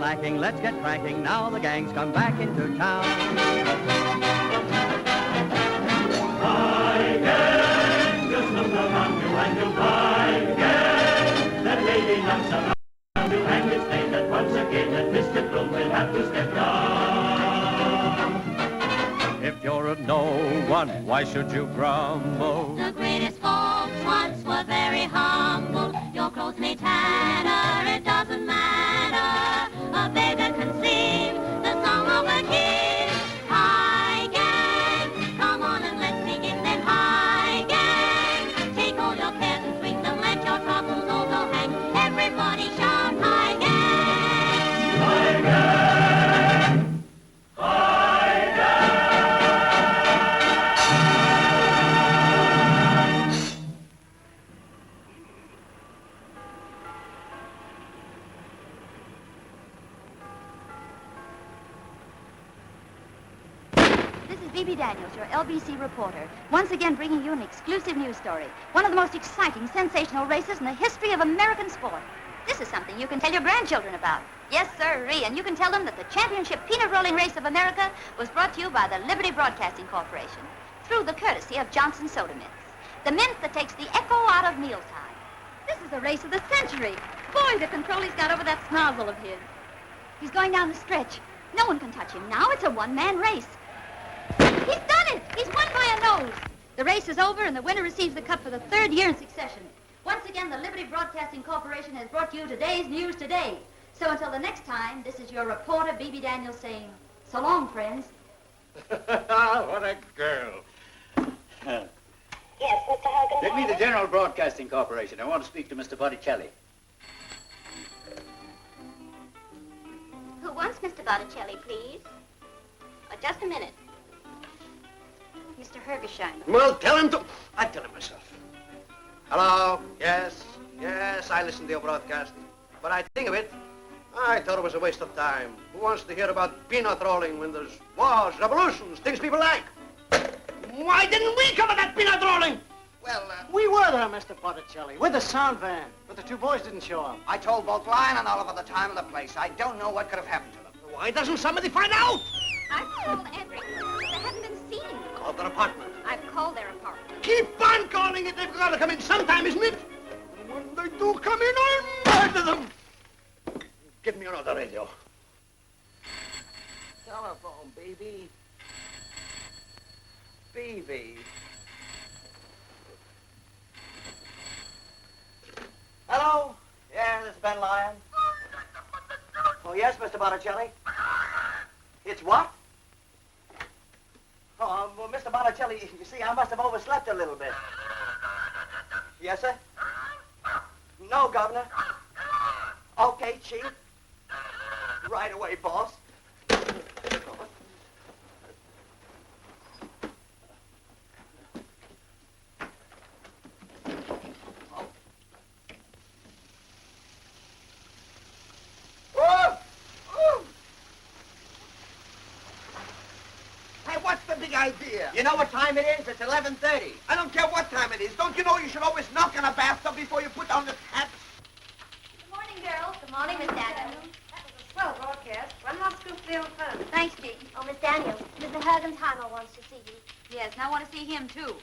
lacking, let's get cranking, now the gang's come back into town. Hi gang, just look around you and you'll find gang. That lady knocks around you and it's plain that once again that Mr. Bloom will have to step down. If you're of no one, why should you grumble? The greatest folks once were very humble. Your clothes may tatter, it doesn't matter. A beggar can sing the song of a king. Hi, gang, come on and let's begin then. Hi, gang, take all your cares and swing them, let your troubles also hang. Everybody shout, hi, gang. Hi gang, hi gang. This is Bebe Daniels, your LBC reporter, once again bringing you an exclusive news story. One of the most exciting, sensational races in the history of American sport. This is something you can tell your grandchildren about. Yes, sirree, and you can tell them that the championship peanut rolling race of America was brought to you by the Liberty Broadcasting Corporation through the courtesy of Johnson Soda Mints, the mint that takes the echo out of mealtime. This is the race of the century. Boy, the control he's got over that snozzle of his. He's going down the stretch. No one can touch him now. It's a one-man race. He's done it! He's won by a nose. The race is over, and the winner receives the cup for the third year in succession. Once again, the Liberty Broadcasting Corporation has brought you today's news today. So until the next time, this is your reporter, Bebe Daniels, saying, so long, friends. What a girl. Yes, Mr. Hogan. Get me the General Broadcasting Corporation. I want to speak to Mr. Botticelli. Who wants Mr. Botticelli, please? Just a minute. Mr. Hergesheimer. Well, tell him to... I'd tell him myself. Hello? Yes? Yes, I listened to your broadcast. But I think of it, I thought it was a waste of time. Who wants to hear about peanut rolling when there's wars, revolutions, things people like? Why didn't we cover that peanut rolling? Well, We were there, Mr. Botticelli, with the sound van, but the two boys didn't show up. I told both Lyon and Oliver the time and the place. I don't know what could have happened to them. Why doesn't somebody find out? I've called everywhere. They haven't been seen. Call their apartment. I've called their apartment. Keep on calling it. They've got to come in sometime, isn't it? When they do come in, I'll murder them. Give me another radio. Telephone, baby. Baby. Hello? Yeah, this is Ben Lyon. Oh, yes, Mr. Botticelli? It's what? Oh, well, Mr. Botticelli, you see, I must have overslept a little bit. Yes, sir? No, Governor. Okay, Chief. Right away, boss. Idea. You know what time it is? It's 11:30. I don't care what time it is. Don't you know you should always knock in a bathtub before you put on the taps? Good morning, girls. Good morning, Miss Daniels. That was a swell broadcast. Run off scoop the old fun. Thanks, Dee. Oh, Miss Daniels, Mr. Hergensheimer wants to see you. Yes, and I want to see him, too.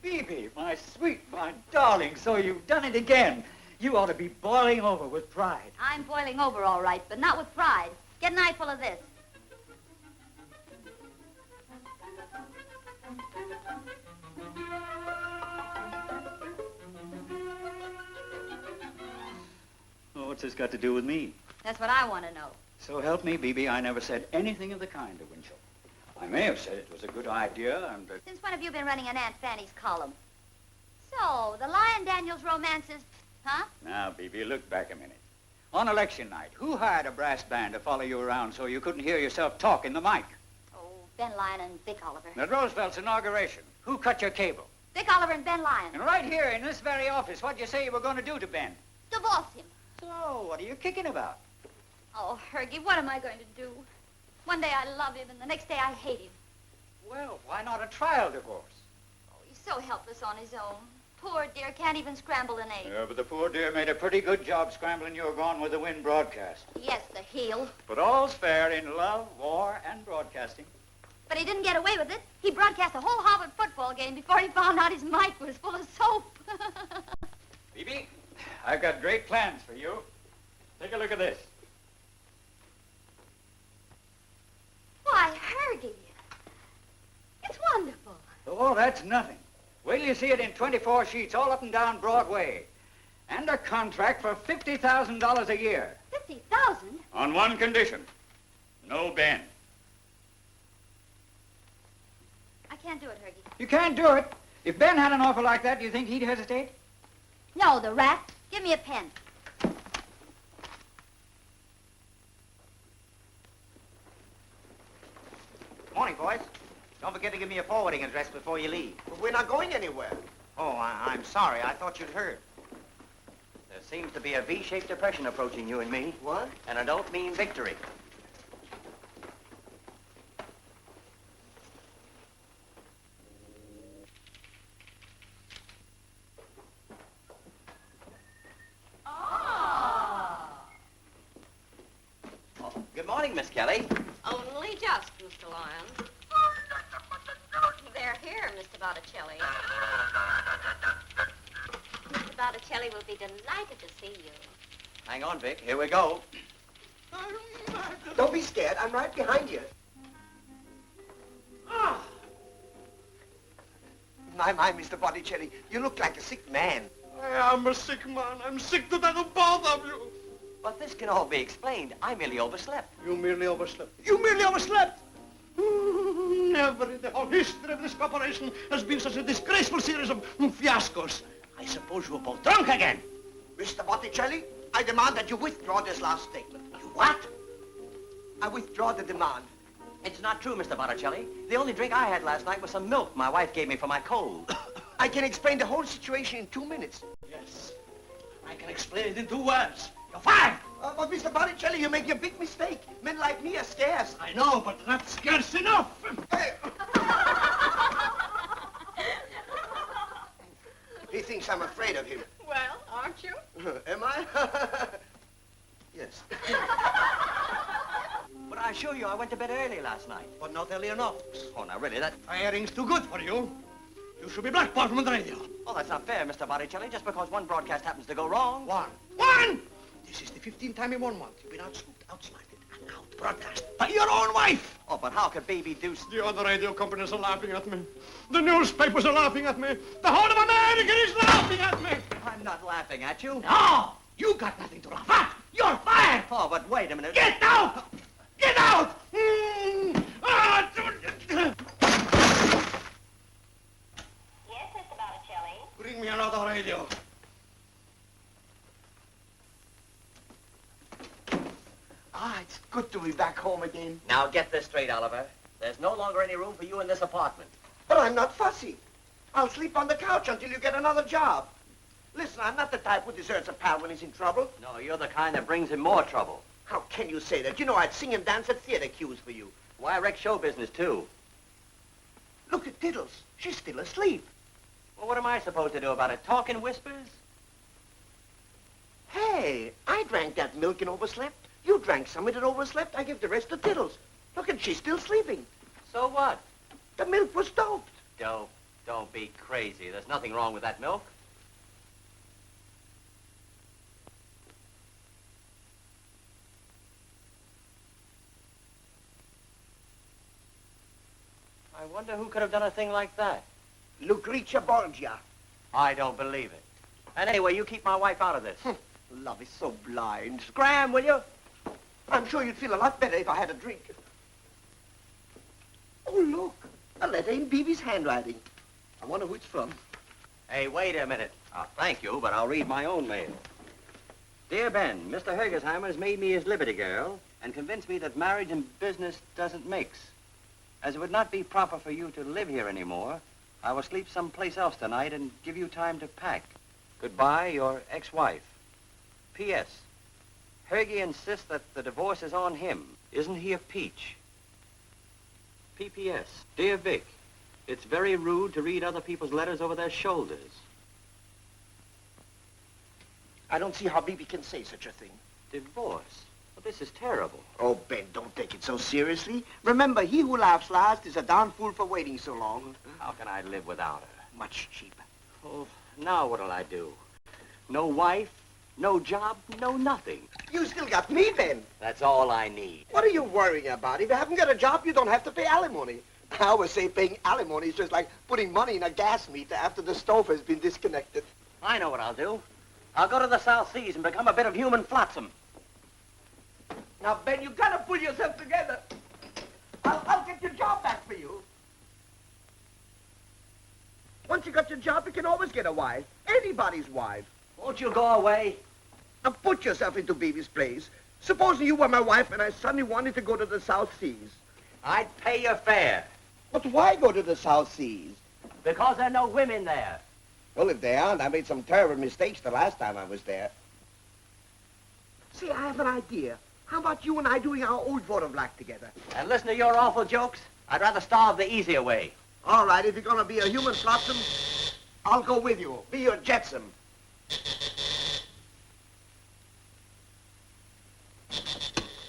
Bebe, my sweet, my darling, so you've done it again. You ought to be boiling over with pride. I'm boiling over, all right, but not with pride. Get an eyeful of this. Oh, what's this got to do with me? That's what I want to know. So help me, Bebe, I never said anything of the kind to Winchell. I may have said it was a good idea and... Since when have you been running an Aunt Fanny's column? So, the Lyon Daniels romances, huh? Now, Bebe, look back a minute. On election night, who hired a brass band to follow you around so you couldn't hear yourself talk in the mic? Oh, Ben Lyon and Vic Oliver. At Roosevelt's inauguration, who cut your cable? Vic Oliver and Ben Lyon. And right here in this very office, what'd you say you were going to do to Ben? Divorce him. So, what are you kicking about? Oh, Hergie, what am I going to do? One day I love him, and the next day I hate him. Well, why not a trial divorce? Oh, he's so helpless on his own. poor dear can't even scramble an egg. Yeah, but the poor dear made a pretty good job scrambling your Gone with the Wind broadcast. Yes, the heel. But all's fair in love, war, and broadcasting. But he didn't get away with it. He broadcast a whole Harvard football game before he found out his mic was full of soap. Bebe, I've got great plans for you. Take a look at this. Why, Hergy. It's wonderful. Oh, that's nothing. Wait till you see it in 24 sheets all up and down Broadway. And a contract for $50,000 a year. 50,000? On one condition. No Ben. I can't do it, Hergy. You can't do it. If Ben had an offer like that, do you think he'd hesitate? No, the rat. Give me a pen. Morning, boys. Don't forget to give me a forwarding address before you leave. But we're not going anywhere. Oh, I'm sorry. I thought you'd heard. There seems to be a V-shaped depression approaching you and me. What? And I don't mean victory. Oh, good morning, Miss Kelly. Only just, Mr. Lyon. They're here, Mr. Botticelli. Mr. Botticelli will be delighted to see you. Hang on, Vic. Here we go. Don't be scared. I'm right behind you. My, Mr. Botticelli, you look like a sick man. I am a sick man. I'm sick to death of both of you. But this can all be explained. I merely overslept. You merely overslept. You merely overslept? Never in the whole history of this corporation has been such a disgraceful series of fiascos. I suppose you were both drunk again. Mr. Botticelli, I demand that you withdraw this last statement. You what? I withdraw the demand. It's not true, Mr. Botticelli. The only drink I had last night was some milk my wife gave me for my cold. I can explain the whole situation in 2 minutes. Yes, I can explain it in 2 words. You're fired! But Mr. Botticelli, you're making a big mistake. Men like me are scarce. I know, but that's scarce enough. Hey. He thinks I'm afraid of him. Well, aren't you? Am I? Yes. But I assure you, I went to bed early last night. But not early enough. Oh, now really, that... Firing's too good for you. You should be blackballed from the radio. Oh, that's not fair, Mr. Botticelli. Just because one broadcast happens to go wrong. One! This is the 15th time in 1 month you've been outscooped, outsmarted, and out-broadcast by your own wife. Oh, but how could Bebe do... The other radio companies are laughing at me. The newspapers are laughing at me. The whole of America is laughing at me. I'm not laughing at you. No! You got nothing to laugh at. You're fired. Oh, but wait a minute. Get out! Get out! Yes, Mr. Botticelli. Bring me another radio. It's good to be back home again. Now get this straight, Oliver. There's no longer any room for you in this apartment. But I'm not fussy. I'll sleep on the couch until you get another job. Listen, I'm not the type who deserts a pal when he's in trouble. No, you're the kind that brings him more trouble. How can you say that? You know I'd sing and dance at theater cues for you. Why, I wreck show business, too. Look at Tiddles. She's still asleep. Well, what am I supposed to do about it? Talk in whispers? Hey, I drank that milk and overslept. You drank some of it and overslept. I give the rest to Tiddles. Look, and she's still sleeping. So what? The milk was doped. Dope. Don't be crazy. There's nothing wrong with that milk. I wonder who could have done a thing like that. Lucretia Borgia. I don't believe it. And anyway, you keep my wife out of this. Love is so blind. Scram, will you? I'm sure you'd feel a lot better if I had a drink. Oh, look. A letter in Bebe's handwriting. I wonder who it's from. Hey, wait a minute. Thank you, but I'll read my own mail. Dear Ben, Mr. Hergesheimer's made me his Liberty Girl and convinced me that marriage and business doesn't mix. As it would not be proper for you to live here anymore, I will sleep someplace else tonight and give you time to pack. Goodbye, your ex-wife. P.S. Hergy insists that the divorce is on him. Isn't he a peach? P.P.S. Dear Vic, it's very rude to read other people's letters over their shoulders. I don't see how Bebe can say such a thing. Divorce? Well, this is terrible. Oh, Ben, don't take it so seriously. Remember, he who laughs last is a darn fool for waiting so long. How can I live without her? Much cheaper. Oh, now what'll I do? No wife, no job, no nothing. You still got me, Ben. That's all I need. What are you worrying about? If you haven't got a job, you don't have to pay alimony. I always say paying alimony is just like putting money in a gas meter after the stove has been disconnected. I know what I'll do. I'll go to the South Seas and become a bit of human flotsam. Now, Ben, you gotta pull yourself together. I'll get your job back for you. Once you got your job, you can always get a wife. Anybody's wife. Won't you go away? Now, put yourself into Bebe's place. Supposing you were my wife and I suddenly wanted to go to the South Seas. I'd pay your fare. But why go to the South Seas? Because there are no women there. Well, if they aren't, I made some terrible mistakes the last time I was there. See, I have an idea. How about you and I doing our old vote of black together? And listen to your awful jokes. I'd rather starve the easier way. All right, if you're going to be a human flotsam, I'll go with you. Be your jetsam.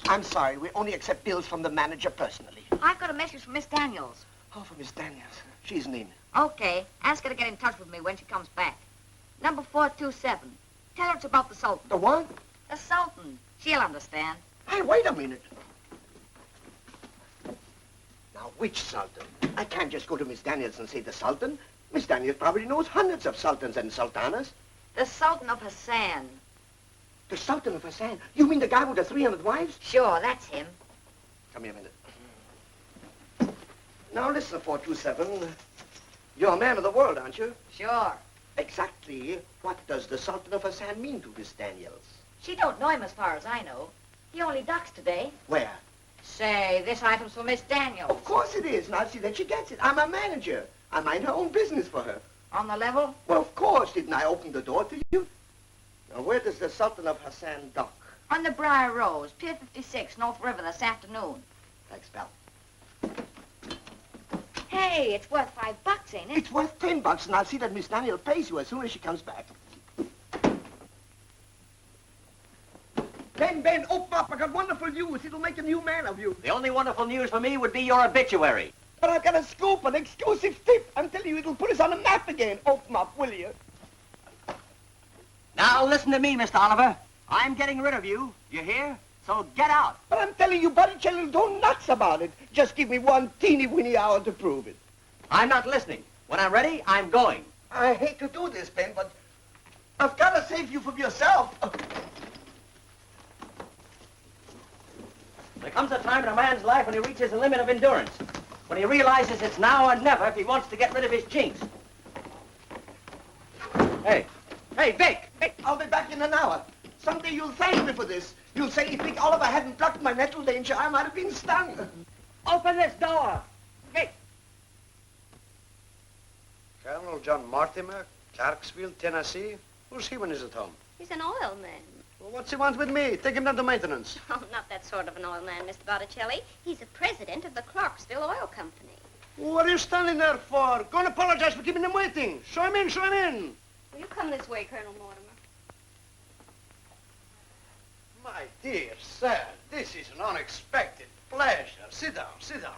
I'm sorry, we only accept bills from the manager personally. I've got a message from Miss Daniels. Oh, for Miss Daniels. She's in. Okay. Ask her to get in touch with me when she comes back. Number 427. Tell her it's about the Sultan. The what? The Sultan. She'll understand. Hey, wait a minute. Now, which Sultan? I can't just go to Miss Daniels and say the Sultan. Miss Daniels probably knows hundreds of Sultans and Sultanas. The Sultan of Hassan. The Sultan of Hassan? You mean the guy with the 300 wives? Sure, that's him. Come here a minute. Now, listen, 427. You're a man of the world, aren't you? Sure. Exactly what does the Sultan of Hassan mean to Miss Daniels? She don't know him as far as I know. He only ducks today. Where? Say, this item's for Miss Daniels. Of course it is. Now, see that she gets it. I'm a manager. I mind her own business for her. On the level? Well, of course. Didn't I open the door to you? Now, where does the Sultan of Hassan dock? On the Briar Rose, Pier 56, North River, this afternoon. Thanks, pal. Hey, it's worth $5, ain't it? It's worth $10, and I'll see that Miss Daniel pays you as soon as she comes back. Ben, open up. I got wonderful news. It'll make a new man of you. The only wonderful news for me would be your obituary. But I've got a scoop, an exclusive tip. I'm telling you, it'll put us on the map again. Open up, will you? Now listen to me, Mr. Oliver. I'm getting rid of you. You hear? So get out. But I'm telling you, Botticelli, don't nuts about it. Just give me one teeny-weeny hour to prove it. I'm not listening. When I'm ready, I'm going. I hate to do this, Ben, but I've got to save you from yourself. There comes a time in a man's life when he reaches the limit of endurance. When he realizes it's now or never if he wants to get rid of his chinks. Hey, Vic! Hey, I'll be back in an hour. Someday you'll thank me for this. You'll say if Vic Oliver hadn't plucked my nettle danger, I might have been stung. Open this door! Vic! Colonel John Mortimer, Clarksville, Tennessee. Who's he when he's at home? He's an oil man. Well, what's he want with me? Take him down to maintenance. Oh, not that sort of an oil man, Mr. Botticelli. He's the president of the Clarksville Oil Company. What are you standing there for? Go and apologize for keeping him waiting. Show him in, show him in. Will you come this way, Colonel Mortimer? My dear sir, this is an unexpected pleasure. Sit down, sit down.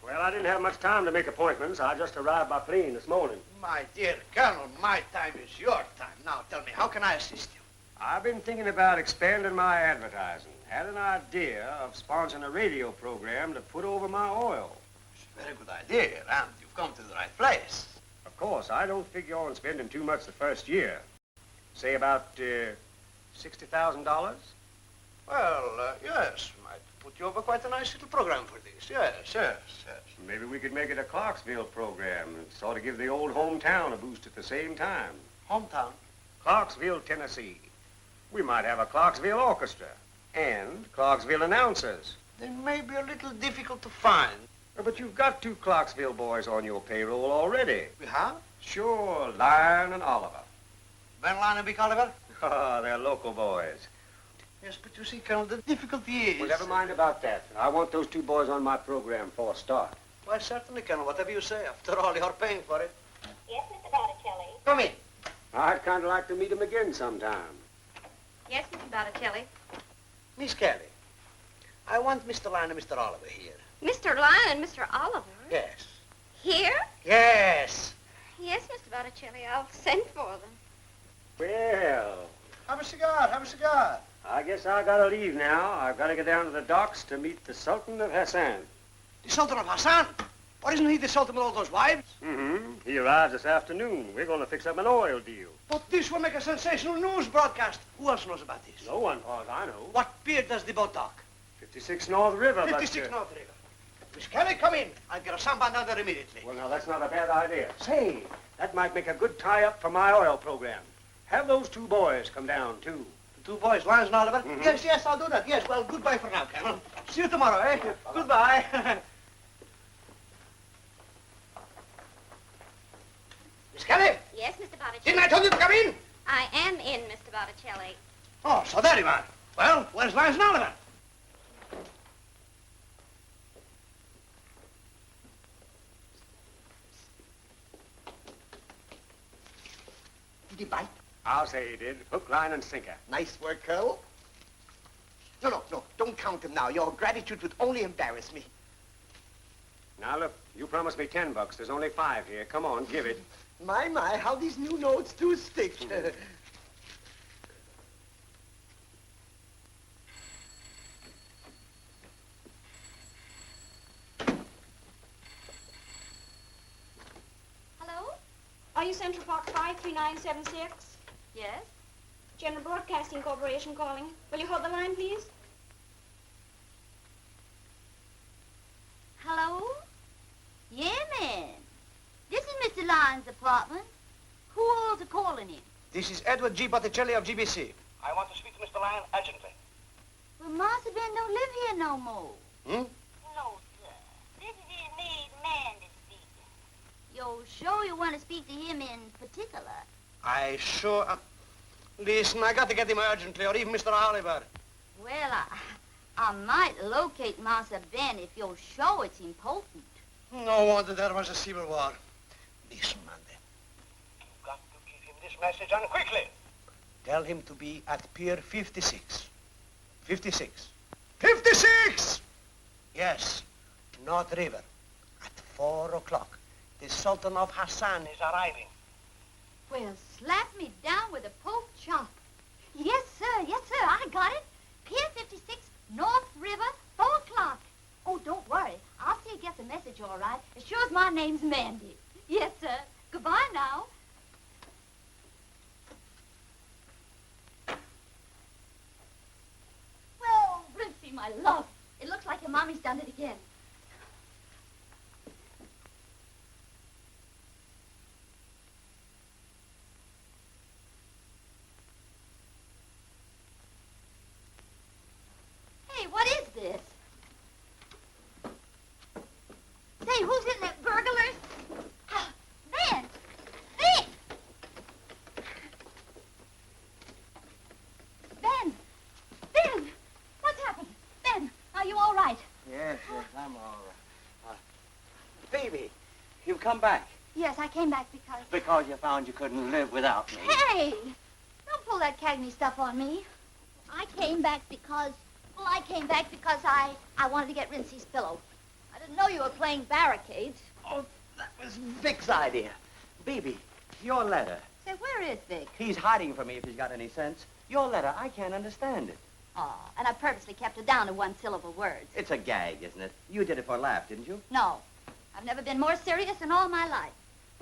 Well, I didn't have much time to make appointments. I just arrived by plane this morning. My dear Colonel, my time is your time. Now tell me, how can I assist you? I've been thinking about expanding my advertising. Had an idea of sponsoring a radio program to put over my oil. It's a very good idea, and you've come to the right place. Of course, I don't figure on spending too much the first year. Say about $60,000? Well, yes, might put you over quite a nice little program for this. Yes. Maybe we could make it a Clarksville program and sort of give the old hometown a boost at the same time. Hometown? Clarksville, Tennessee. We might have a Clarksville orchestra and Clarksville announcers. They may be a little difficult to find. But you've got 2 Clarksville boys on your payroll already. We have? Sure, Lyon and Oliver. Ben Lyon and Vic Oliver? Oh, they're local boys. Yes, but you see, Colonel, the difficulty is... Well, never mind about that. I want those 2 boys on my program for a start. Why, certainly, Colonel, whatever you say. After all, you're paying for it. Yes, Mr. Botticelli. Come in. I'd kind of like to meet him again sometime. Yes, Mr. Botticelli. Miss Kelly, I want Mr. Lyon and Mr. Oliver here. Mr. Lyon and Mr. Oliver? Yes. Here? Yes. Yes, Mr. Botticelli. I'll send for them. Well, Have a cigar, have a cigar. I guess I gotta leave now. I've got to get down to the docks to meet the Sultan of Hassan. The Sultan of Hassan? Or isn't he the Sultan with all those wives? Mm-hmm. He arrives this afternoon. We're going to fix up an oil deal. But this will make a sensational news broadcast. Who else knows about this? No one, far as I know. What pier does the boat dock? 56 North River, 56 North River. Miss Kelly, come in. I'll get a sampan down there immediately. Well, now, that's not a bad idea. Say, that might make a good tie-up for my oil program. Have those two boys come down, too. The two boys, Lyons and Oliver? Mm-hmm. Yes, yes, I'll do that. Yes, well, goodbye for now, Colonel. See you tomorrow, eh? Goodbye. Miss Kelly? Yes, Mr. Botticelli. Didn't I tell you to come in? I am in, Mr. Botticelli. Oh, so there you are. Well, where's Lyons and Oliver? Did he bite? I'll say he did. Hook, line, and sinker. Nice work, Colonel. No, don't count him now. Your gratitude would only embarrass me. Now, look, you promised me $10. There's only 5 here. Come on, give it. My, how these new notes do stick. Hello? Are you Central Park 53976? Yes? General Broadcasting Corporation calling. Will you hold the line, please? Hello? Yeah, man. This is Mr. Lyon's apartment. Who all's a-calling him? This is Edward G. Botticelli of GBC. I want to speak to Mr. Lyon urgently. Well, Master Ben don't live here no more. Hmm? No, sir. This is his maid, Mandy speaking. You're sure you want to speak to him in particular? I sure am. Listen, I got to get him urgently, or even Mr. Oliver. Well, I might locate Master Ben if you're sure it's important. No wonder there was a civil war. Listen, Mandy. You've got to give him this message, and quickly. Tell him to be at Pier 56. 56. 56! Yes, North River. At 4 o'clock. The Sultan of Hassan is arriving. Well, slap me down with a pork chop. Yes, sir, I got it. Pier 56, North River, 4 o'clock. Oh, don't worry. I'll see you get the message all right. As sure as my name's Mandy. Yes, sir. Goodbye now. Well, Ritzy, my love. It looks like your mommy's done it again. Hey, what is this? Say, who's in that burglars? Ben! Vic! Ben! Ben! What's happened? Ben, are you all right? Yes, I'm all right. Baby, you've come back. Yes, I came back because... Because you found you couldn't live without me. Hey! Don't pull that Cagney stuff on me. I came back because... Well, I came back because I wanted to get Rincy's pillow. I didn't know you were playing barricades. Oh, that was Vic's idea. Baby, your letter. Say, where is Vic? He's hiding from me if he's got any sense. Your letter, I can't understand it. Oh, and I purposely kept it down to one-syllable words. It's a gag, isn't it? You did it for a laugh, didn't you? No. I've never been more serious in all my life.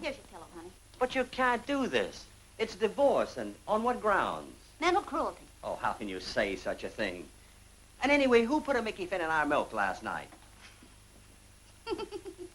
Here's your pillow, honey. But you can't do this. It's divorce, and on what grounds? Mental cruelty. Oh, how can you say such a thing? And anyway, who put a Mickey Finn in our milk last night?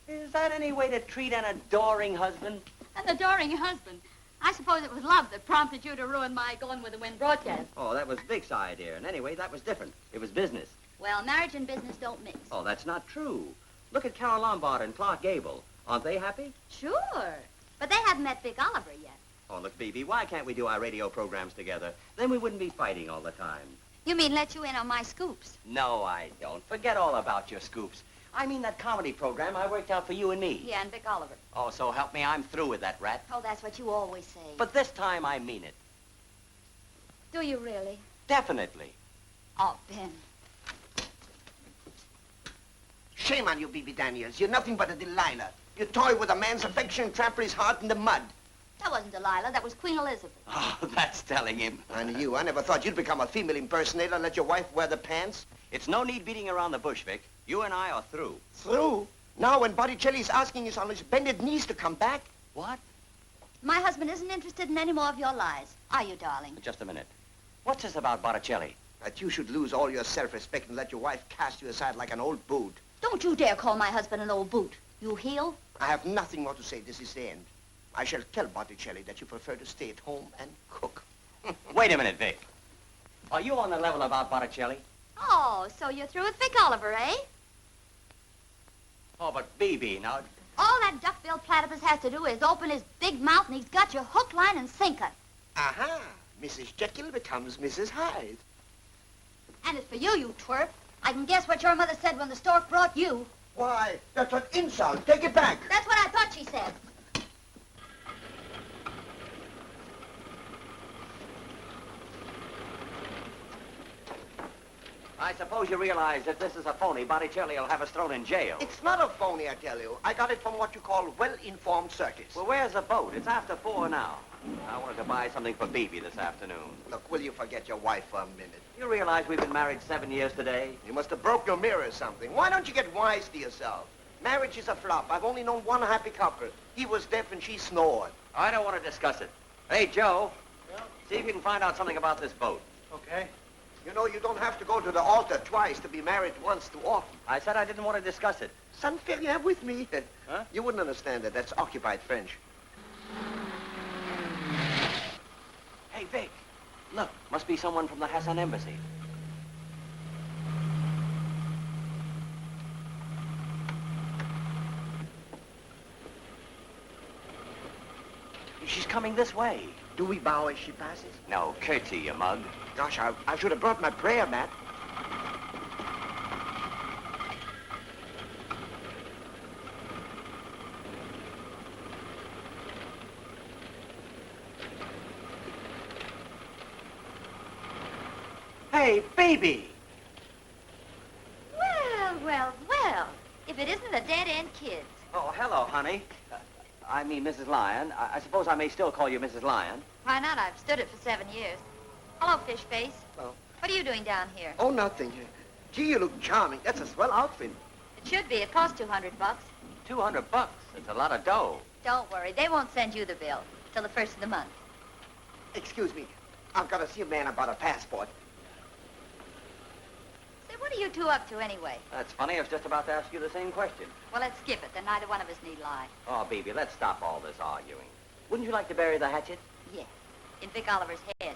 Is that any way to treat an adoring husband? An adoring husband. I suppose it was love that prompted you to ruin my Going with the Wind broadcast. Oh, that was Vic's idea. And anyway, that was different. It was business. Well, marriage and business don't mix. Oh, that's not true. Look at Carol Lombard and Clark Gable. Aren't they happy? Sure. But they haven't met Vic Oliver yet. Oh, look, Bebe, why can't we do our radio programs together? Then we wouldn't be fighting all the time. You mean let you in on my scoops? No, I don't. Forget all about your scoops. I mean that comedy program I worked out for you and me. Yeah, and Vic Oliver. Oh, so help me, I'm through with that rat. Oh, that's what you always say. But this time I mean it. Do you really? Definitely. Oh, Ben. Shame on you, Bebe Daniels. You're nothing but a Delilah. You toy with a man's affection and trample his heart in the mud. That wasn't Delilah. That was Queen Elizabeth. Oh, that's telling him. And you, I never thought you'd become a female impersonator and let your wife wear the pants. It's no need beating around the bush, Vic. You and I are through. Through? Now when Botticelli's asking us on his bended knees to come back? What? My husband isn't interested in any more of your lies. Are you, darling? Just a minute. What's this about Botticelli? That you should lose all your self-respect and let your wife cast you aside like an old boot. Don't you dare call my husband an old boot. You heel? I have nothing more to say. This is the end. I shall tell Botticelli that you prefer to stay at home and cook. Wait a minute, Vic. Are you on the level about Botticelli? Oh, so you're through with Vic Oliver, eh? Oh, but Bebe, now... All that duck-billed platypus has to do is open his big mouth and he's got you hook, line, and sinker. Aha! Mrs. Jekyll becomes Mrs. Hyde. And as for you, you twerp, I can guess what your mother said when the stork brought you. Why, that's an insult. Take it back. That's what I thought she said. I suppose you realize that this is a phony. Botticelli will have us thrown in jail. It's not a phony, I tell you. I got it from what you call well-informed circus. Well, where's the boat? It's after 4 now. I wanted to buy something for Bebe this afternoon. Look, will you forget your wife for a minute? You realize we've been married 7 years today? You must have broke your mirror or something. Why don't you get wise to yourself? Marriage is a flop. I've only known one happy couple. He was deaf and she snored. I don't want to discuss it. Hey, Joe. Yeah? See if you can find out something about this boat. Okay. You know, you don't have to go to the altar twice to be married once too often. I said I didn't want to discuss it. Son, yeah, with me. Huh? You wouldn't understand that. That's occupied French. Hey, Vic. Look, must be someone from the Hassan Embassy. She's coming this way. Do we bow as she passes? No, curtsy, you mug. Gosh, I should have brought my prayer mat. Hey, Bebe! Well, well, well. If it isn't the dead-end kids. Oh, hello, honey. I mean, Mrs. Lyon. I suppose I may still call you Mrs. Lyon. Why not? I've stood it for 7 years. Hello, fish face. Hello. What are you doing down here? Oh, nothing. Gee, you look charming. That's a swell outfit. It should be. It costs $200. $200? It's a lot of dough. Don't worry. They won't send you the bill till the first of the month. Excuse me. I've got to see a man about a passport. Say, what are you two up to anyway? That's funny. I was just about to ask you the same question. Well, let's skip it. Then neither one of us need lie. Oh, Bebe, let's stop all this arguing. Wouldn't you like to bury the hatchet? Yes. In Vic Oliver's head.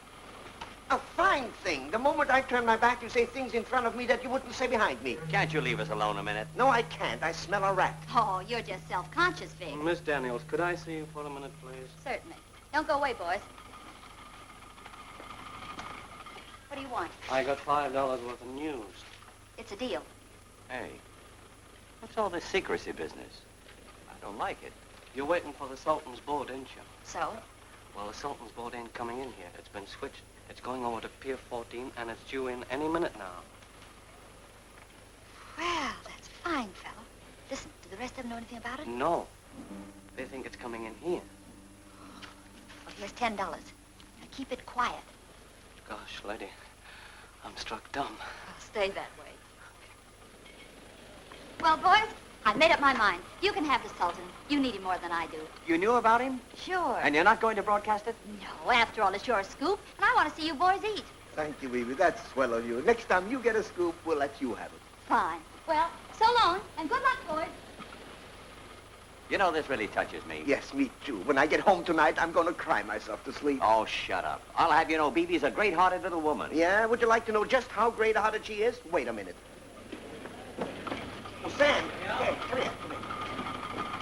A fine thing. The moment I turn my back, you say things in front of me that you wouldn't say behind me. Can't you leave us alone a minute? No, I can't. I smell a rat. Oh, you're just self-conscious, Vic. Miss Daniels, could I see you for a minute, please? Certainly. Don't go away, boys. What do you want? I got $5 worth of news. It's a deal. Hey, what's all this secrecy business? I don't like it. You're waiting for the Sultan's boat, ain't you? So? Well, the Sultan's boat ain't coming in here. It's been switched. It's going over to Pier 14, and it's due in any minute now. Well, that's fine, fella. Listen, do the rest of them know anything about it? No. They think it's coming in here. Well, here's $10. Now keep it quiet. Gosh, lady, I'm struck dumb. I'll stay that way. Well, boys, I've made up my mind. You can have the Sultan. You need him more than I do. You knew about him? Sure. And you're not going to broadcast it? No, after all, it's your scoop, and I want to see you boys eat. Thank you, Evie. That's swell of you. Next time you get a scoop, we'll let you have it. Fine. Well, so long, and good luck, boys. You know, this really touches me. Yes, me too. When I get home tonight, I'm going to cry myself to sleep. Oh, shut up. I'll have you know Bebe's a great-hearted little woman. Yeah? Would you like to know just how great-hearted she is? Wait a minute. Oh, Sam. Yeah? Hey, come here.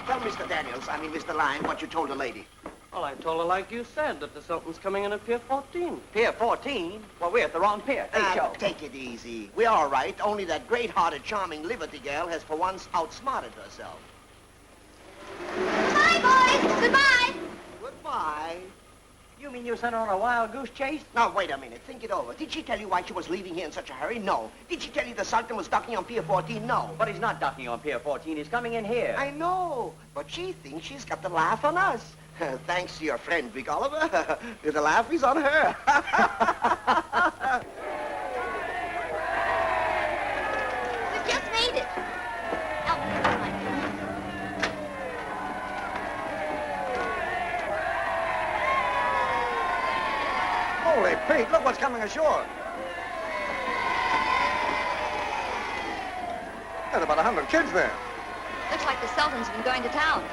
Tell Mr. Daniels, Mr. Lyon, what you told the lady. Well, I told her like you said, that the Sultan's coming in at Pier 14. Pier 14? Well, we're at the wrong pier. Hey, Joe. Take it easy. We're all right, only that great-hearted, charming Liberty girl has for once outsmarted herself. Bye, boys. Goodbye. Goodbye. You mean you sent her on a wild goose chase? Now, wait a minute. Think it over. Did she tell you why she was leaving here in such a hurry? No. Did she tell you the Sultan was docking on Pier 14? No. But he's not docking on Pier 14. He's coming in here. I know. But she thinks she's got the laugh on us. Thanks to your friend, Vic Oliver. The laugh is on her. We've just made it. Holy Pete, look what's coming ashore. There's about 100 kids there. Looks like the Sultan's been going to town.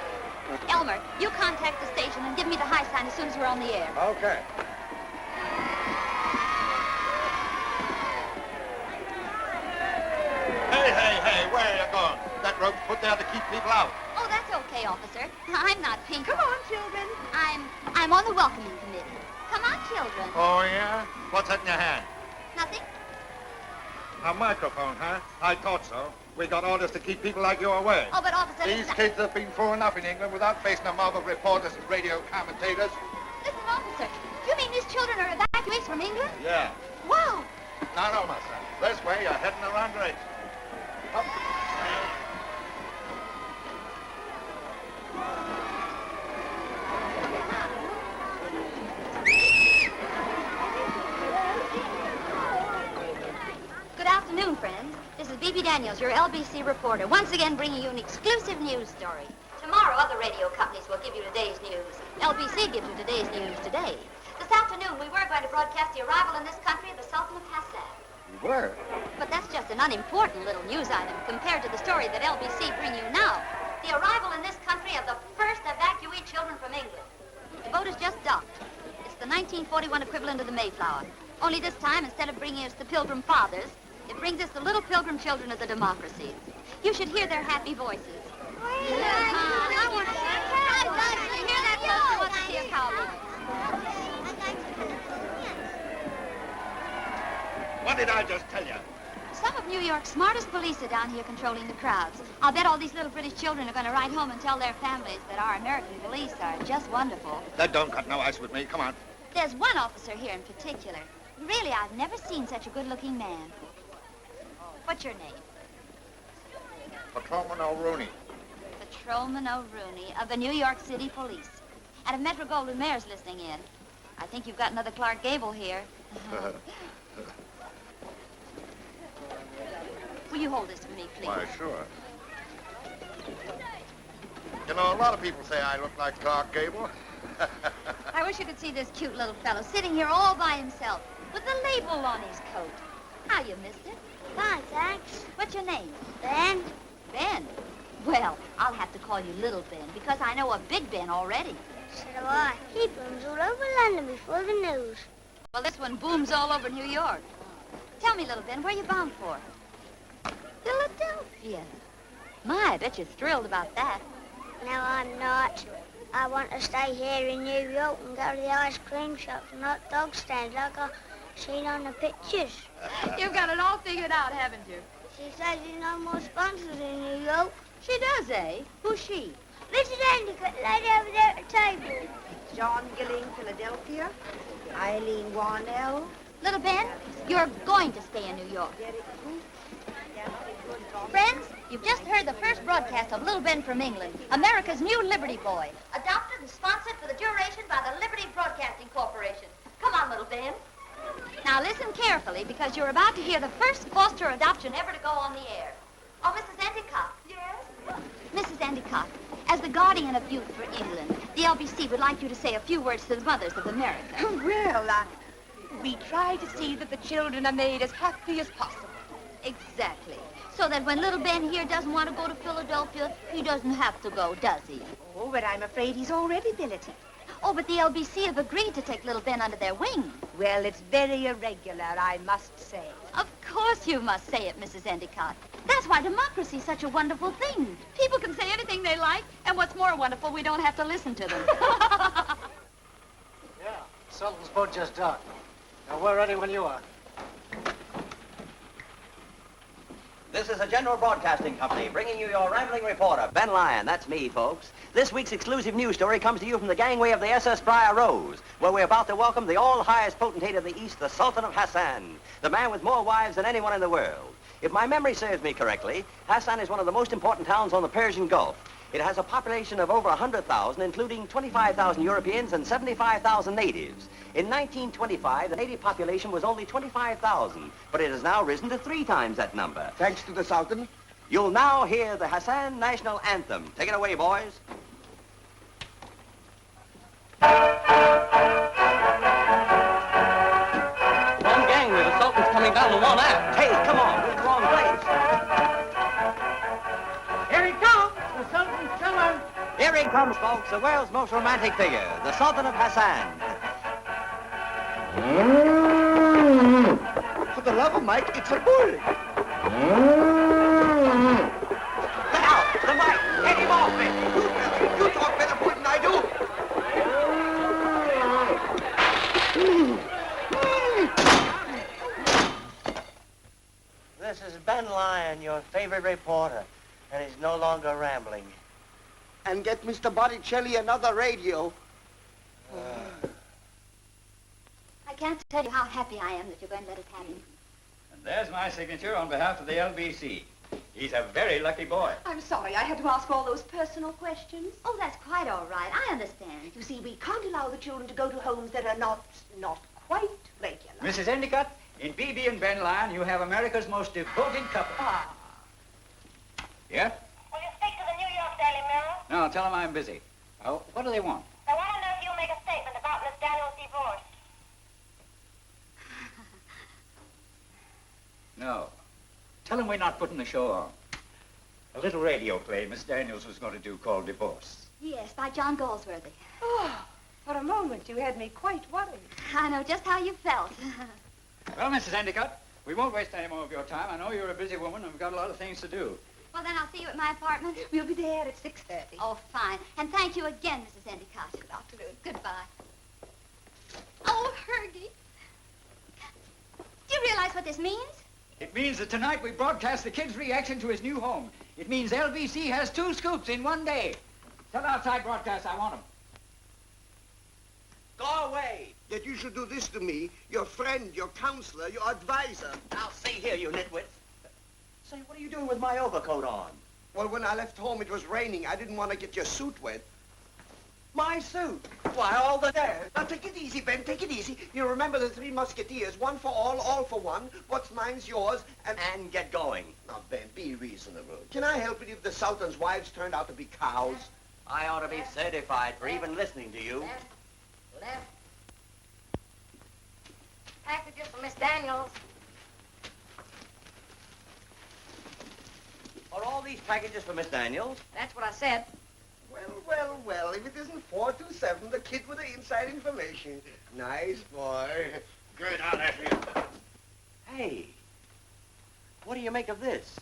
Elmer, you contact the station and give me the high sign as soon as we're on the air. Okay. Hey, where are you going? That rope's put there to keep people out. Oh, that's okay, officer. I'm not pink. Come on, children. I'm on the welcoming committee. Come on, children. Oh, yeah? What's that in your hand? Nothing? A microphone, huh? I thought so. We got orders to keep people like you away. Oh, but officer... These kids have been through enough in England without facing a mob of reporters and radio commentators. Listen, officer, you mean these children are evacuees from England? Yeah. Wow. No, my son. This way, you're heading the wrong direction. Up. Good afternoon, friends. This is Bebe Daniels, your LBC reporter, once again bringing you an exclusive news story. Tomorrow, other radio companies will give you today's news. LBC gives you today's news today. This afternoon, we were going to broadcast the arrival in this country of the Sultan of Hassan. We were? But that's just an unimportant little news item compared to the story that LBC bring you now. The arrival in this country of the first evacuee children from England. The boat is just docked. It's the 1941 equivalent of the Mayflower. Only this time, instead of bringing us the Pilgrim Fathers, it brings us the little pilgrim children of the democracies. You should hear their happy voices. I want to see a cowboy. You hear that, folks? I want to see a cowboy. What did I just tell you? Some of New York's smartest police are down here controlling the crowds. I'll bet all these little British children are going to ride home and tell their families that our American police are just wonderful. That don't cut no ice with me. Come on. There's one officer here in particular. Really, I've never seen such a good-looking man. What's your name? Patrolman O'Rooney. Patrolman O'Rooney of the New York City Police. And if Metro-Goldwyn-Mayer's listening in, I think you've got another Clark Gable here. Will you hold this for me, please? Why, sure. You know, a lot of people say I look like Clark Gable. I wish you could see this cute little fellow sitting here all by himself with the label on his coat. How you missed it? Fine, thanks. What's your name? Ben. Ben? Well, I'll have to call you Little Ben because I know a Big Ben already. So do I. He booms all over London before the news. Well, this one booms all over New York. Tell me, Little Ben, where are you bound for? Philadelphia. My, I bet you're thrilled about that. No, I'm not. I want to stay here in New York and go to the ice cream shops and hot dog stands like I've seen on the pictures. You've got it all figured out, haven't you? She says there's no more sponsors in New York. She does, eh? Who's she? Mrs. Endicott, lady over there at the table. John Gilling, Philadelphia. Eileen Warnell. Little Ben, you're going to stay in New York. Friends, you've just heard the first broadcast of Little Ben from England, America's new Liberty Boy. Adopted and sponsored for the duration by the Liberty Broadcasting Corporation. Come on, Little Ben. Now listen carefully, because you're about to hear the first foster adoption ever to go on the air. Oh, Mrs. Endicott. Yes? Mrs. Endicott, as the guardian of youth for England, the LBC would like you to say a few words to the mothers of America. Well, we try to see that the children are made as happy as possible. Exactly. So that when little Ben here doesn't want to go to Philadelphia, he doesn't have to go, does he? Oh, but I'm afraid he's already billeted. Oh, but the LBC have agreed to take little Ben under their wing. Well, it's very irregular, I must say. Of course you must say it, Mrs. Endicott. That's why democracy's such a wonderful thing. People can say anything they like, and what's more wonderful, we don't have to listen to them. Sultan's boat just docked. Now, we're ready when you are. This is the General Broadcasting Company, bringing you your rambling reporter, Ben Lyon. That's me, folks. This week's exclusive news story comes to you from the gangway of the SS Friar Rose, where we're about to welcome the all-highest potentate of the East, the Sultan of Hassan, the man with more wives than anyone in the world. If my memory serves me correctly, Hassan is one of the most important towns on the Persian Gulf. It has a population of over 100,000, including 25,000 Europeans and 75,000 natives. In 1925, the native population was only 25,000, but it has now risen to 3 times that number. Thanks to the Sultan. You'll now hear the Hassan National Anthem. Take it away, boys. Wrong gangway. The Sultan's coming down the one act. Hey, come on. We're in the wrong place. Here he comes. The Sultan's coming. Here he comes, folks, the world's most romantic figure, the Sultan of Hassan. For the love of Mike, it's a bull. Look out! The mic! Get him off me! You talk better bull than I do. This is Ben Lyon, your favorite reporter, and he's no longer rambling. And get Mr. Botticelli another radio. I can't tell you how happy I am that you're going to let us have him. And there's my signature on behalf of the LBC. He's a very lucky boy. I'm sorry I had to ask all those personal questions. Oh, that's quite all right. I understand. You see, we can't allow the children to go to homes that are not quite regular. Mrs. Endicott, in Bebe and Ben Lyon, you have America's most devoted couple. Ah. Yeah? Will you speak to the New York Daily Mirror? No, tell them I'm busy. Oh, what do they want? I want to know if you'll make a statement about Miss Daniels' divorce. No. Tell them we're not putting the show on. A little radio play Miss Daniels was going to do called Divorce. Yes, by John Galsworthy. Oh, for a moment you had me quite worried. I know just how you felt. Well, Mrs. Endicott, we won't waste any more of your time. I know you're a busy woman and we've got a lot of things to do. Well, then I'll see you at my apartment. We'll be there at 6:30. Oh, fine. And thank you again, Mrs. Endicott. Good afternoon. Goodbye. Oh, Hergy. Do you realize what this means? It means that tonight we broadcast the kid's reaction to his new home. It means LBC has 2 scoops in one day. Tell outside broadcast I want them. Go away. That you should do this to me, your friend, your counselor, your advisor. Now, see here, you nitwits. Say, what are you doing with my overcoat on? Well, when I left home, it was raining. I didn't want to get your suit wet. My suit? Why, all the day. Now, take it easy, Ben. Take it easy. You remember the 3 musketeers. 1 for all for one. What's mine's yours, and get going. Now, Ben, be reasonable. Can I help it if the Sultan's wives turned out to be cows? I ought to be certified for even listening to you. Left. Packages for Miss Daniels. Are all these packages for Miss Daniels? That's what I said. Well, if it isn't 427, the kid with the inside information. Nice boy. Great out after you. Hey, what do you make of this?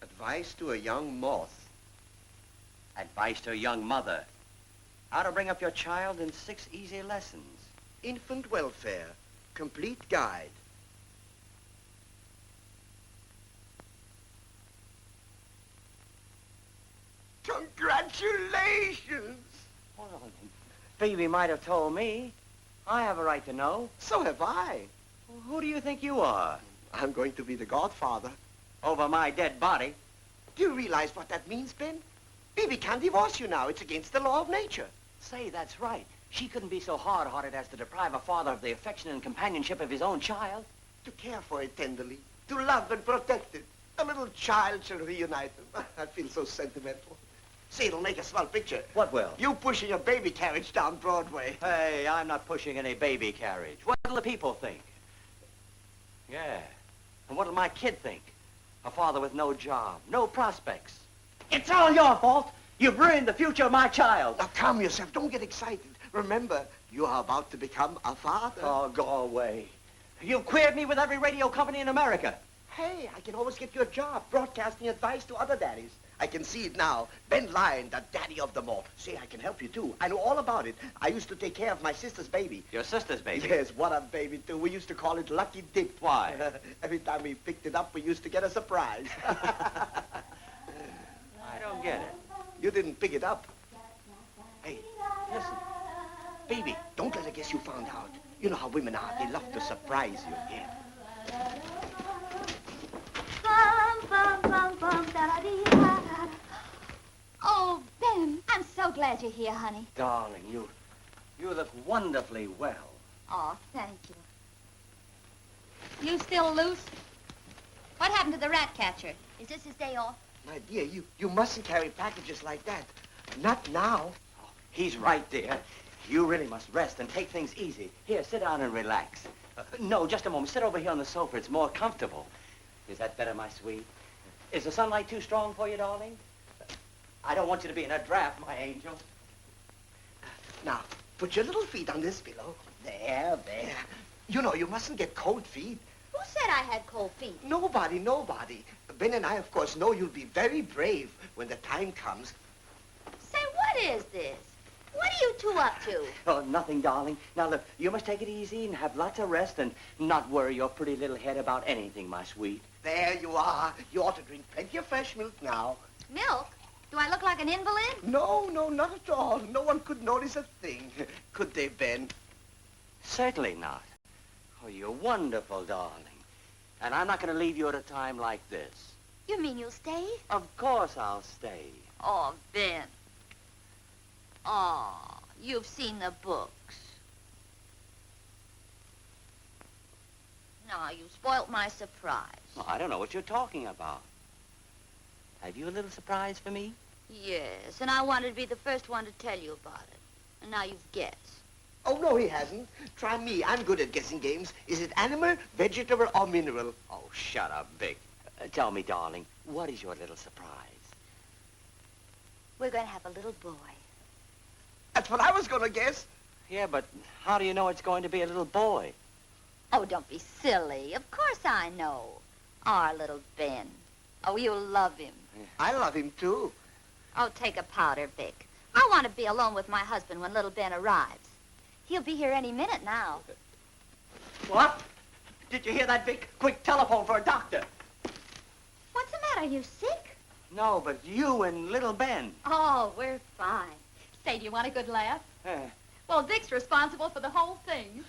Advice to a young moth. Advice to a young mother. How to bring up your child in 6 easy lessons. Infant welfare. Complete guide. Congratulations! Well, Phoebe might have told me. I have a right to know. So have I. Well, who do you think you are? I'm going to be the godfather. Over my dead body. Do you realize what that means, Ben? Phoebe can't divorce you now. It's against the law of nature. Say, that's right. She couldn't be so hard-hearted as to deprive a father of the affection and companionship of his own child. To care for it tenderly. To love and protect it. A little child shall reunite them. I feel so sentimental. See, it'll make a swell picture. What will? You pushing a baby carriage down Broadway. Hey, I'm not pushing any baby carriage. What'll the people think? Yeah. And what'll my kid think? A father with no job, no prospects. It's all your fault. You've ruined the future of my child. Now, calm yourself. Don't get excited. Remember, you are about to become a father. Oh, go away. You've queered me with every radio company in America. Hey, I can always get you a job broadcasting advice to other daddies. I can see it now. Ben Lyon, the daddy of them all. Say, I can help you, too. I know all about it. I used to take care of my sister's baby. Your sister's baby? Yes, what a baby, too. We used to call it Lucky Dip. Why? Every time we picked it up, we used to get a surprise. I don't get it. You didn't pick it up. Hey, listen. Baby, don't let her guess you found out. You know how women are. They love to surprise you. Yeah. Oh, Ben, I'm so glad you're here, honey. Darling, you look wonderfully well. Oh, thank you. You still loose? What happened to the rat catcher? Is this his day off? My dear, you mustn't carry packages like that. Not now. Oh, he's right, dear. You really must rest and take things easy. Here, sit down and relax. No, just a moment. Sit over here on the sofa. It's more comfortable. Is that better, my sweet? Is the sunlight too strong for you, darling? I don't want you to be in a draft, my angel. Now, put your little feet on this pillow. There. You know, you mustn't get cold feet. Who said I had cold feet? Nobody. Ben and I, of course, know you'll be very brave when the time comes. Say, what is this? What are you two up to? Oh, nothing, darling. Now, look, you must take it easy and have lots of rest and not worry your pretty little head about anything, my sweet. There you are. You ought to drink plenty of fresh milk now. Milk? Do I look like an invalid? No, not at all. No one could notice a thing. Could they, Ben? Certainly not. Oh, you're wonderful, darling. And I'm not going to leave you at a time like this. You mean you'll stay? Of course I'll stay. Oh, Ben. Oh, you've seen the books. No, you spoilt my surprise. Oh, I don't know what you're talking about. Have you a little surprise for me? Yes, and I wanted to be the first one to tell you about it. And now you've guessed. Oh, no, he hasn't. Try me. I'm good at guessing games. Is it animal, vegetable, or mineral? Oh, shut up, Vic. Tell me, darling, what is your little surprise? We're going to have a little boy. That's what I was going to guess. Yeah, but how do you know it's going to be a little boy? Oh, don't be silly. Of course I know. Our little Ben. Oh, you'll love him. I love him, too. Oh, take a powder, Vic. I want to be alone with my husband when little Ben arrives. He'll be here any minute now. What? Did you hear that, Vic? Quick, telephone for a doctor. What's the matter? Are you sick? No, but you and little Ben. Oh, we're fine. Say, do you want a good laugh? Well, Vic's responsible for the whole thing.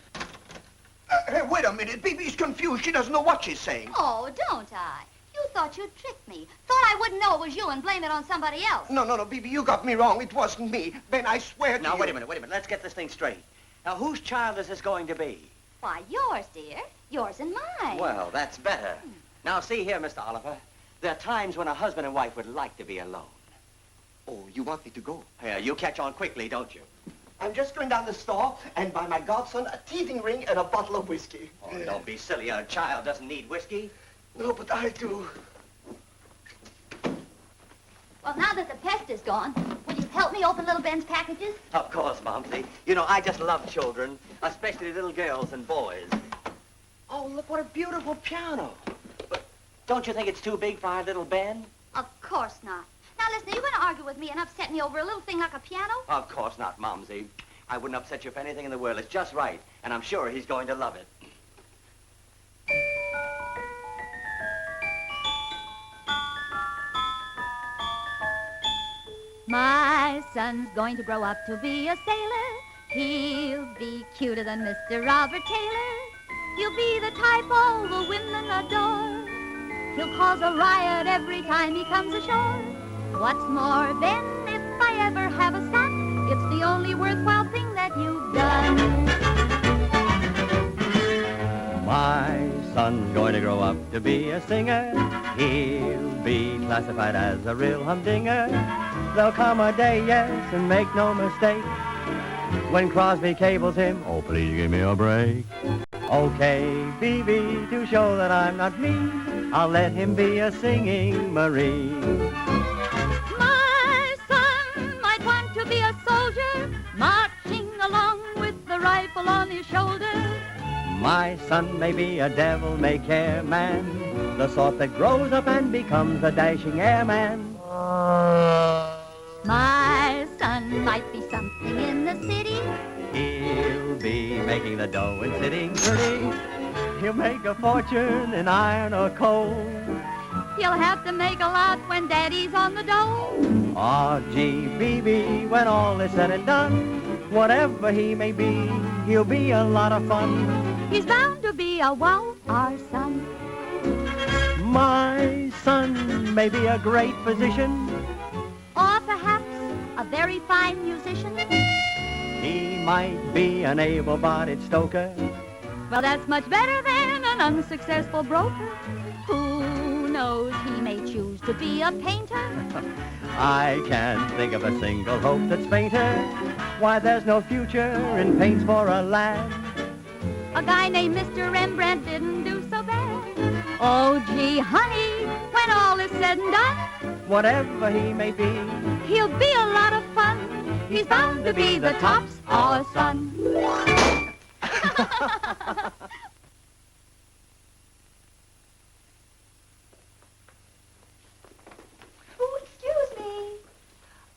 Hey, wait a minute. Baby's confused. She doesn't know what she's saying. Oh, don't I? You thought you'd tricked me. Thought I wouldn't know it was you and blame it on somebody else. No, Bibi, you got me wrong. It wasn't me. Ben, I swear to you. Now, wait a minute. Let's get this thing straight. Now, whose child is this going to be? Why, yours, dear. Yours and mine. Well, that's better. Now, see here, Mr. Oliver. There are times when a husband and wife would like to be alone. Oh, you want me to go? Yeah, you catch on quickly, don't you? I'm just going down the store and buy my godson a teething ring and a bottle of whiskey. Oh, don't be silly. A child doesn't need whiskey. No, but I do. Well, now that the pest is gone, will you help me open little Ben's packages? Of course, Momsy. You know, I just love children, especially little girls and boys. Oh, look what a beautiful piano. But don't you think it's too big for our little Ben? Of course not. Now, listen, are you going to argue with me and upset me over a little thing like a piano? Of course not, Momsy. I wouldn't upset you for anything in the world. It's just right, and I'm sure he's going to love it. My son's going to grow up to be a sailor. He'll be cuter than Mr. Robert Taylor. He'll be the type all the women adore. He'll cause a riot every time he comes ashore. What's more, Ben, if I ever have a son, it's the only worthwhile thing that you've done. My son's going to grow up to be a singer. He'll be classified as a real humdinger. There'll come a day, yes, and make no mistake, when Crosby cables him, oh, please give me a break. Okay, Bebe, to show that I'm not mean, I'll let him be a singing Marine. My son might want to be a soldier, marching along with the rifle on his shoulder. My son may be a devil-may-care man, the sort that grows up and becomes a dashing airman. My son might be something in the city. He'll be making the dough and sitting pretty. He'll make a fortune in iron or coal. He'll have to make a lot when Daddy's on the dole. Oh, gee, Bebe, when all is said and done, whatever he may be, he'll be a lot of fun. He's bound to be a wow, our son. My son may be a great physician, Or perhaps a very fine musician. he might be an able-bodied stoker. Well, that's much better than an unsuccessful broker. Who knows, he may choose to be a painter. I can't think of a single hope that's fainter. Why, there's no future in paints for a lad. A guy named Mr. Rembrandt didn't do so bad. Oh, gee, honey, when all is said and done, Whatever he may be, he'll be a lot of fun. He's bound to be the tops our son. Oh, excuse me.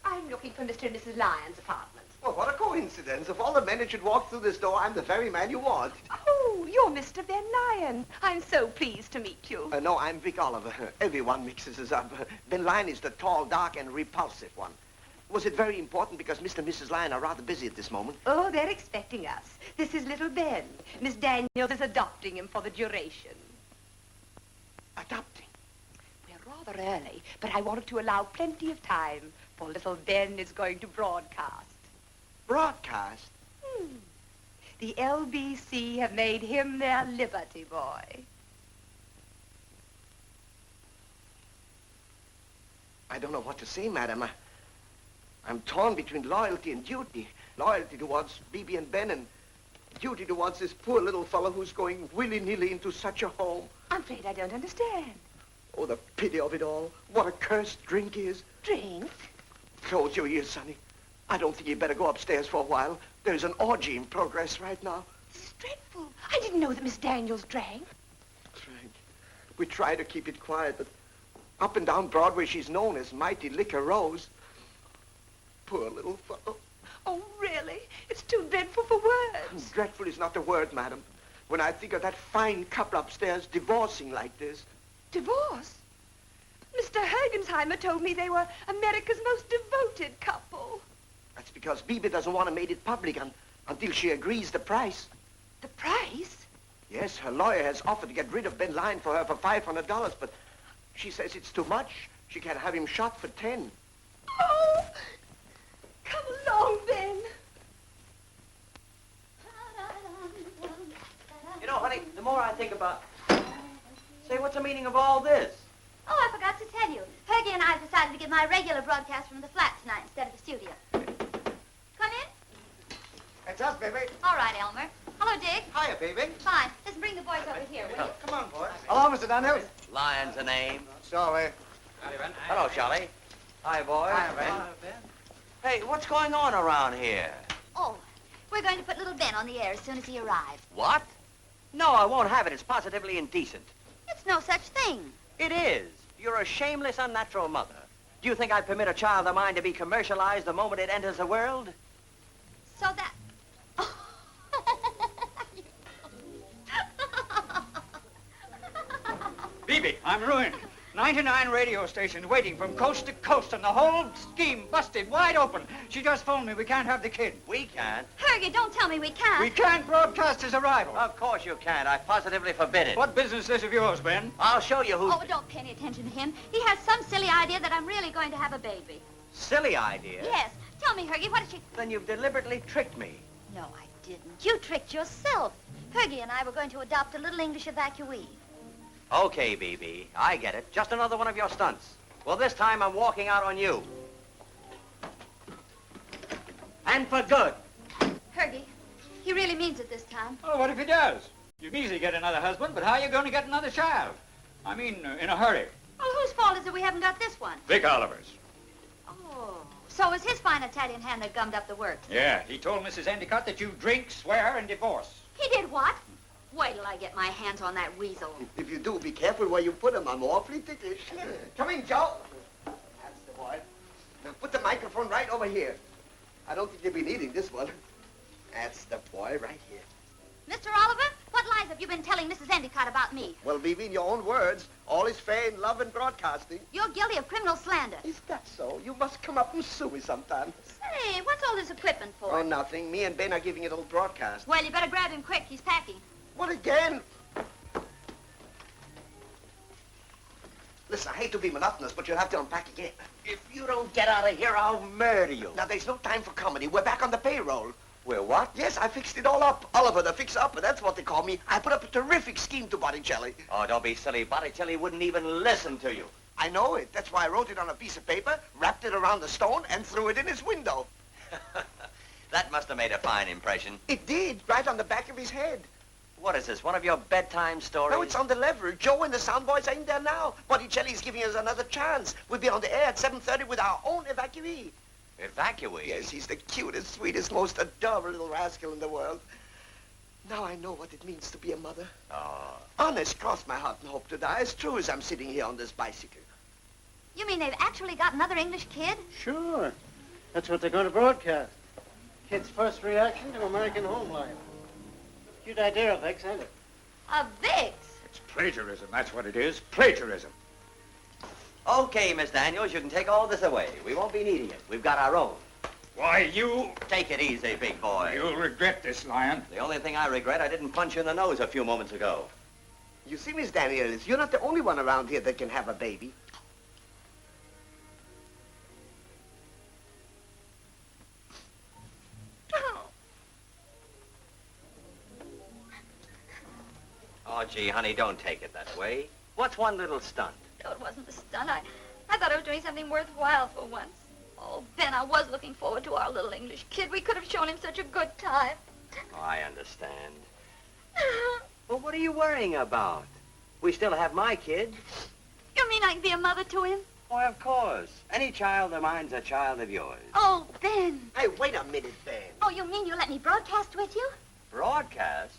I'm looking for Mr. and Mrs. Lyon's apartment. Well, what a coincidence. If all the men should walk through this door, I'm the very man you want. Oh, you're Mr. Ben Lyon. I'm so pleased to meet you. No, I'm Vic Oliver. Everyone mixes us up. Ben Lyon is the tall, dark, and repulsive one. Was it very important because Mr. and Mrs. Lyon are rather busy at this moment? Oh, they're expecting us. This is little Ben. Miss Daniels is adopting him for the duration. Adopting? We're rather early, but I wanted to allow plenty of time, for little Ben is going to broadcast. Broadcast? The LBC have made him their Liberty Boy. I don't know what to say, madam. I'm torn between loyalty and duty. Loyalty towards Bebe and Ben, and duty towards this poor little fellow who's going willy-nilly into such a home. I'm afraid I don't understand. Oh, the pity of it all. What a cursed drink is. Drink? Close your ears, sonny. I don't think you'd better go upstairs for a while. There's an orgy in progress right now. This is dreadful. I didn't know that Miss Daniels drank. Drank. We try to keep it quiet, but up and down Broadway, she's known as Mighty Liquor Rose. Poor little fellow. Oh, really? It's too dreadful for words. Dreadful is not the word, madam. When I think of that fine couple upstairs divorcing like this. Divorce? Mr. Hergensheimer told me they were America's most devoted couple. That's because Bebe doesn't want to make it public until she agrees the price. The price? Yes, her lawyer has offered to get rid of Ben Lyon for her for $500, but she says it's too much. She can have him shot for 10. Oh! Come along, Ben. You know, honey, the more I think about... Say, what's the meaning of all this? Oh, I forgot to tell you. Hergy and I have decided to give my regular broadcast from the flat tonight instead of the studio. Come in. It's us, baby. All right, Elmer. Hello, Dick. Hiya, baby. Fine. Listen, bring the boys over here, will you? Come on, boys. Hello, Mr. Daniels. Lyon's a name. Sorry. Hello, Charlie. Hi, boy. Hiya, Ben. Hey, what's going on around here? Oh, we're going to put little Ben on the air as soon as he arrives. What? No, I won't have it. It's positively indecent. It's no such thing. It is. You're a shameless, unnatural mother. Do you think I'd permit a child of mine to be commercialized the moment it enters the world? So that... Bebe, I'm ruined. 99 radio stations waiting from coast to coast, and the whole scheme busted wide open. She just phoned me. We can't have the kid. We can't. Hergy, don't tell me we can't. We can't broadcast his arrival. Of course you can't. I positively forbid it. What business is this of yours, Ben? I'll show you who... Oh, don't pay any attention to him. He has some silly idea that I'm really going to have a baby. Silly idea? Yes. Tell me, Hergy, what did she... Then you've deliberately tricked me. No, I didn't. You tricked yourself. Hergy and I were going to adopt a little English evacuee. Okay, Bebe, I get it. Just another one of your stunts. Well, this time I'm walking out on you. And for good. Hergy, he really means it this time. Oh, what if he does? You can easily get another husband, but how are you going to get another child? I mean, in a hurry. Well, whose fault is it we haven't got this one? Vic Oliver's. Oh, so it was his fine Italian hand that gummed up the works. Yeah, he told Mrs. Endicott that you drink, swear, and divorce. He did what? Wait till I get my hands on that weasel. If you do, be careful where you put him. I'm awfully ticklish. Come in, Joe. That's the boy. Now put the microphone right over here. I don't think you'll be needing this one. That's the boy right here. Mr. Oliver, what lies have you been telling Mrs. Endicott about me? Well, Bebe, in your own words, all is fair in love and broadcasting. You're guilty of criminal slander. Is that so? You must come up and sue me sometime. Say, what's all this equipment for? Oh, nothing. Me and Ben are giving it a little broadcast. Well, you better grab him quick. He's packing. What again? Listen, I hate to be monotonous, but you'll have to unpack again. If you don't get out of here, I'll murder you. Now, there's no time for comedy. We're back on the payroll. We're what? Yes, I fixed it all up. Oliver, the fix-upper, that's what they call me. I put up a terrific scheme to Botticelli. Oh, don't be silly. Botticelli wouldn't even listen to you. I know it. That's why I wrote it on a piece of paper, wrapped it around the stone, and threw it in his window. That must have made a fine impression. It did, right on the back of his head. What is this, one of your bedtime stories? No, it's on the lever. Joe and the sound boys are in there now. Botticelli's giving us another chance. We'll be on the air at 7:30 with our own evacuee. Evacuee? Yes, he's the cutest, sweetest, most adorable little rascal in the world. Now I know what it means to be a mother. Oh. Honest, cross my heart and hope to die, as true as I'm sitting here on this bicycle. You mean they've actually got another English kid? Sure. That's what they're going to broadcast. Kid's first reaction to American home life. Cute idea, Vic's, ain't it? Vic's? It's plagiarism, that's what it is. Plagiarism. Okay, Miss Daniels, you can take all this away. We won't be needing it. We've got our own. Why, you... Take it easy, big boy. You'll regret this, Lyon. The only thing I regret, I didn't punch you in the nose a few moments ago. You see, Miss Daniels, you're not the only one around here that can have a baby. Oh, gee, honey, don't take it that way. What's one little stunt? No, it wasn't a stunt. I thought I was doing something worthwhile for once. Oh, Ben, I was looking forward to our little English kid. We could have shown him such a good time. Oh, I understand. Well, what are you worrying about? We still have my kid. You mean I can be a mother to him? Why, of course. Any child of mine's a child of yours. Oh, Ben. Hey, wait a minute, Ben. Oh, you mean you'll let me broadcast with you? Broadcast?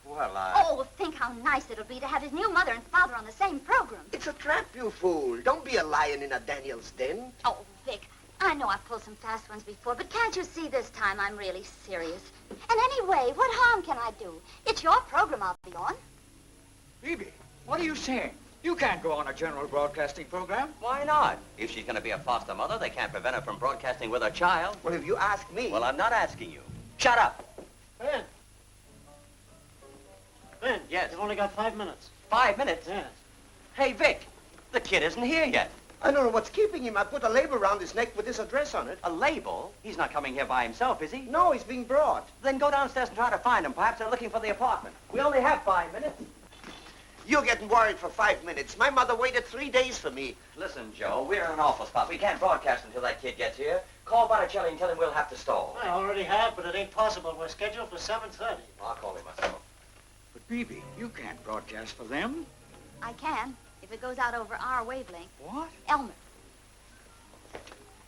Well, Oh, think how nice it'll be to have his new mother and father on the same program. It's a trap, you fool. Don't be a lion in a Daniel's den. Oh, Vic, I know I've pulled some fast ones before, but can't you see this time I'm really serious? And anyway, what harm can I do? It's your program I'll be on. Bebe, what are you saying? You can't go on a general broadcasting program. Why not? If she's going to be a foster mother, they can't prevent her from broadcasting with her child. Well, if you ask me... Well, I'm not asking you. Shut up. Ben. Ben. Yes? You've only got 5 minutes. 5 minutes? Yes. Hey, Vic, the kid isn't here yet. I don't know what's keeping him. I put a label around his neck with this address on it. A label? He's not coming here by himself, is he? No, he's being brought. Then go downstairs and try to find him. Perhaps they're looking for the apartment. We only have 5 minutes. You're getting worried for 5 minutes. My mother waited 3 days for me. Listen, Joe, we're in an awful spot. We can't broadcast until that kid gets here. Call Botticelli and tell him we'll have to stall. I already have, but it ain't possible. We're scheduled for 7:30. I'll call him myself. But, Bebe, you can't broadcast for them. I can, if it goes out over our wavelength. What? Elmer.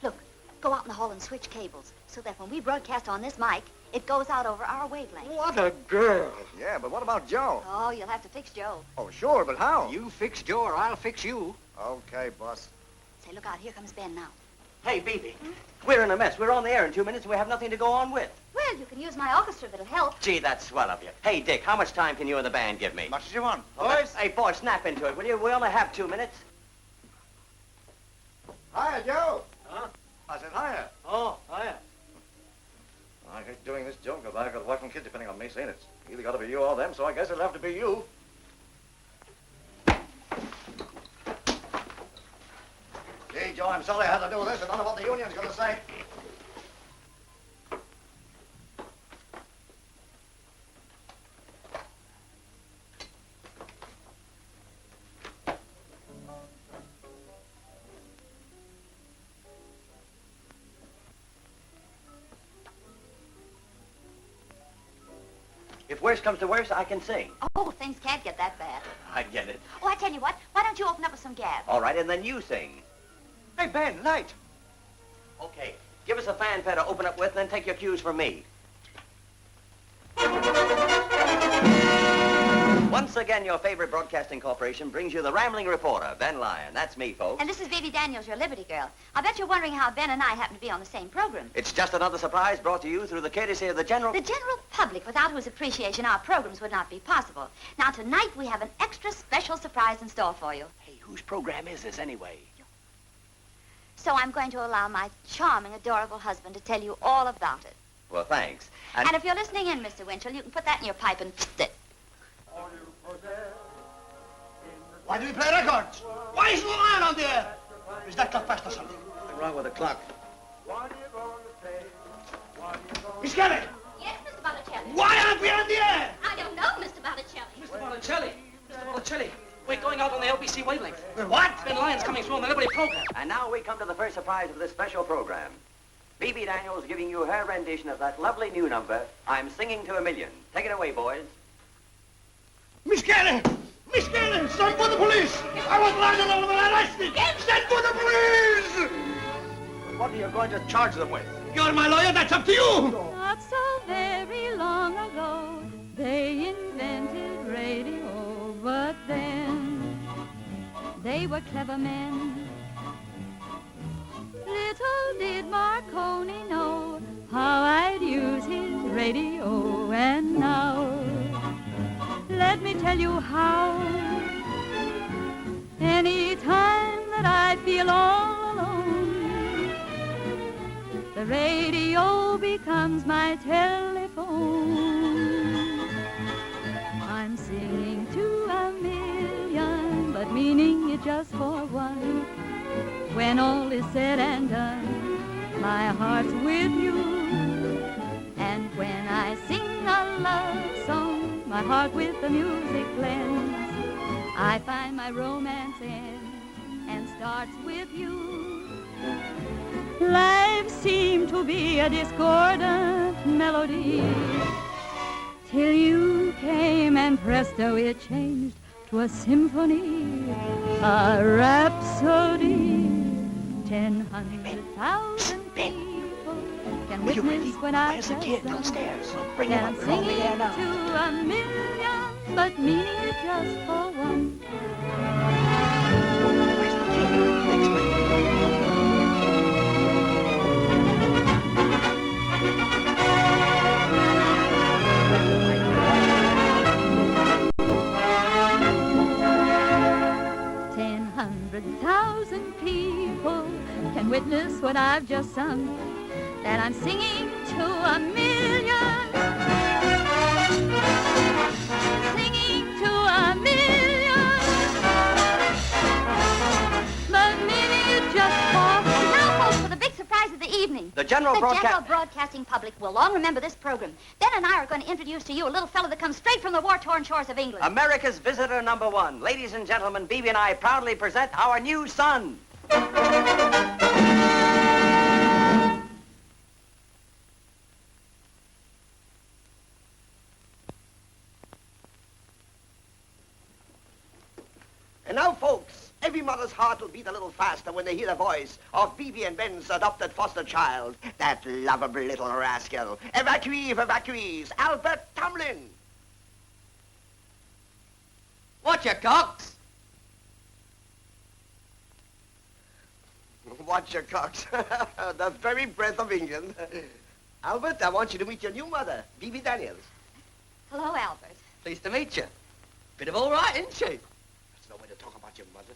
Look, go out in the hall and switch cables so that when we broadcast on this mic, it goes out over our wavelength. What a girl. Yeah, but what about Joe? Oh, you'll have to fix Joe. Oh, sure, but how? You fix Joe or I'll fix you. Okay, boss. Say, look out, here comes Ben now. Hey, Bebe, we're in a mess. We're on the air in 2 minutes and we have nothing to go on with. Well, you can use my orchestra if it'll help. Gee, that's swell of you. Hey, Dick, how much time can you and the band give me? Much as you want. Boys? Hey, boy, snap into it, will you? We only have 2 minutes. Hiya, Joe. Huh? I said hiya. Oh, hiya. I hate doing this joke because I've got a wife and kid depending on me, saying it's either got to be you or them, so I guess it'll have to be you. Gee, Joe, I'm sorry I had to do this. I don't know what the union's going to say. If worse comes to worse, I can sing. Oh, things can't get that bad. I get it. Oh, I tell you what, why don't you open up with some gab? All right, and then you sing. Hey, Ben, light. Okay, give us a fanfare to open up with, and then take your cues from me. Once again, your favorite broadcasting corporation brings you the rambling reporter, Ben Lyon. That's me, folks. And this is Bebe Daniels, your Liberty girl. I bet you're wondering how Ben and I happen to be on the same program. It's just another surprise brought to you through the courtesy of the general... The general public, without whose appreciation our programs would not be possible. Now, tonight we have an extra special surprise in store for you. Hey, whose program is this anyway? So I'm going to allow my charming, adorable husband to tell you all about it. Well, thanks. And if you're listening in, Mr. Winchell, you can put that in your pipe and it. Why do we play records? Why isn't the Lion on the air? Is that clock fast or something? What's wrong with the clock? Miss Kelly! Yes, Mr. Botticelli. Why aren't we on the air? I don't know, Mr. Botticelli. Mr. Botticelli. Mr. Botticelli. We're going out on the LBC wavelength. What? Ben Lyon's coming through on the Liberty program. And now we come to the first surprise of this special program. Bebe Daniels giving you her rendition of that lovely new number, I'm Singing to a Million. Take it away, boys. Miss Kelly! Miss Kelly! Send for the police! I want Lyon Oliver arrested! Send for the police! What are you going to charge them with? You're my lawyer, that's up to you! Not so very long ago, they invented radio, but then they were clever men. Little did Marconi know how I'd use his radio, and now let me tell you how. Any time that I feel all alone, the radio becomes my telephone. I'm singing to a million, but meaning it just for one. When all is said and done, my heart's with you. And when I sing a love song, my heart with the music blends. I find my romance ends and starts with you. Life seemed to be a discordant melody, till you came and presto it changed to a symphony, a rhapsody. 100,000 people can witness when I Where's the kid? Downstairs. Bring that him I'm up. We're on the singing air now. to a million, but meaning it just for one. Thousand people can witness what I've just sung, that I'm singing to a million, singing to a million, but meaning it just for... Now, folks, for the big surprise of the evening. The general broadcasting public will long remember this program. Ben and I are going to introduce to you a little fellow that comes straight from the war-torn shores of England. America's visitor number one. Ladies and gentlemen, Bebe and I proudly present our new son. And now, folks, every mother's heart will beat a little faster when they hear the voice of Bebe and Ben's adopted foster child, that lovable little rascal. Evacuee of evacuees, Albert Tomlin. Watch your cocks. Watch your cocks. The very breath of England. Albert, I want you to meet your new mother, Bebe Daniels. Hello, Albert. Pleased to meet you. Bit of all right, isn't she? That's no way to talk about your mother.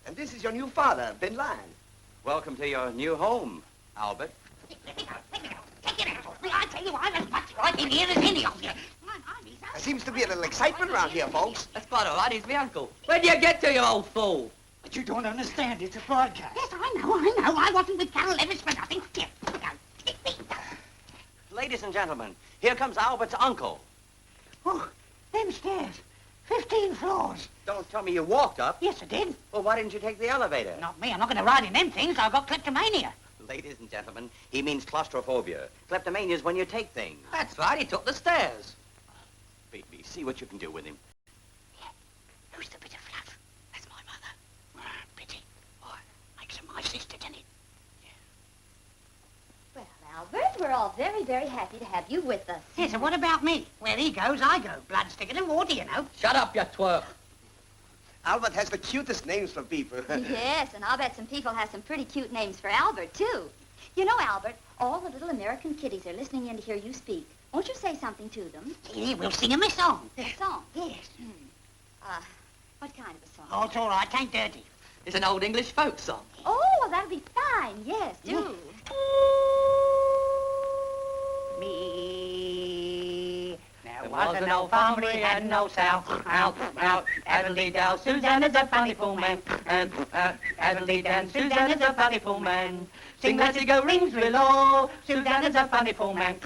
And this is your new father, Ben Lyon. Welcome to your new home, Albert. I tell you, I'm as much right in here as any of you. There seems to be a little excitement around here, folks. That's quite all right. He's my uncle. Where do you get to, you old fool? But you don't understand. It's a broadcast. Yes, I know. I wasn't with Carol Levis for nothing. Here, look out. Ladies and gentlemen, here comes Albert's uncle. Oh, them stairs. 15 floors. Don't tell me you walked up. Yes, I did. Well, why didn't you take the elevator? Not me. I'm not going to ride in them things. I've got kleptomania. Ladies and gentlemen, he means claustrophobia. Kleptomania is when you take things. That's right. He took the stairs. Bebe, see what you can do with him. Who's the bit of fluff? That's my mother. Pity. Why? Makes her my sister, doesn't it? Well, Albert, we're all very, very happy to have you with us. Yes, and what about me? Where he goes, I go. Blood's thicker than water, you know. Shut up, you twerp. Albert has the cutest names for people. Yes, and I'll bet some people have some pretty cute names for Albert, too. You know, Albert, all the little American kiddies are listening in to hear you speak. Won't you say something to them? Yeah, we'll sing 'em a song. A song? Yes. What kind of a song? Oh, it's all right. Ain't dirty. It's an old English folk song. Oh, well, that'll be fine. Yes, do. Me. There wasn't no farmer, he had no sow. Out, Addle-dee-dow, Susanna's a funny fool man. Addle-dee-dan, Susanna's a funny fool man. Sing let's go rings below, Susanna's a funny fool man.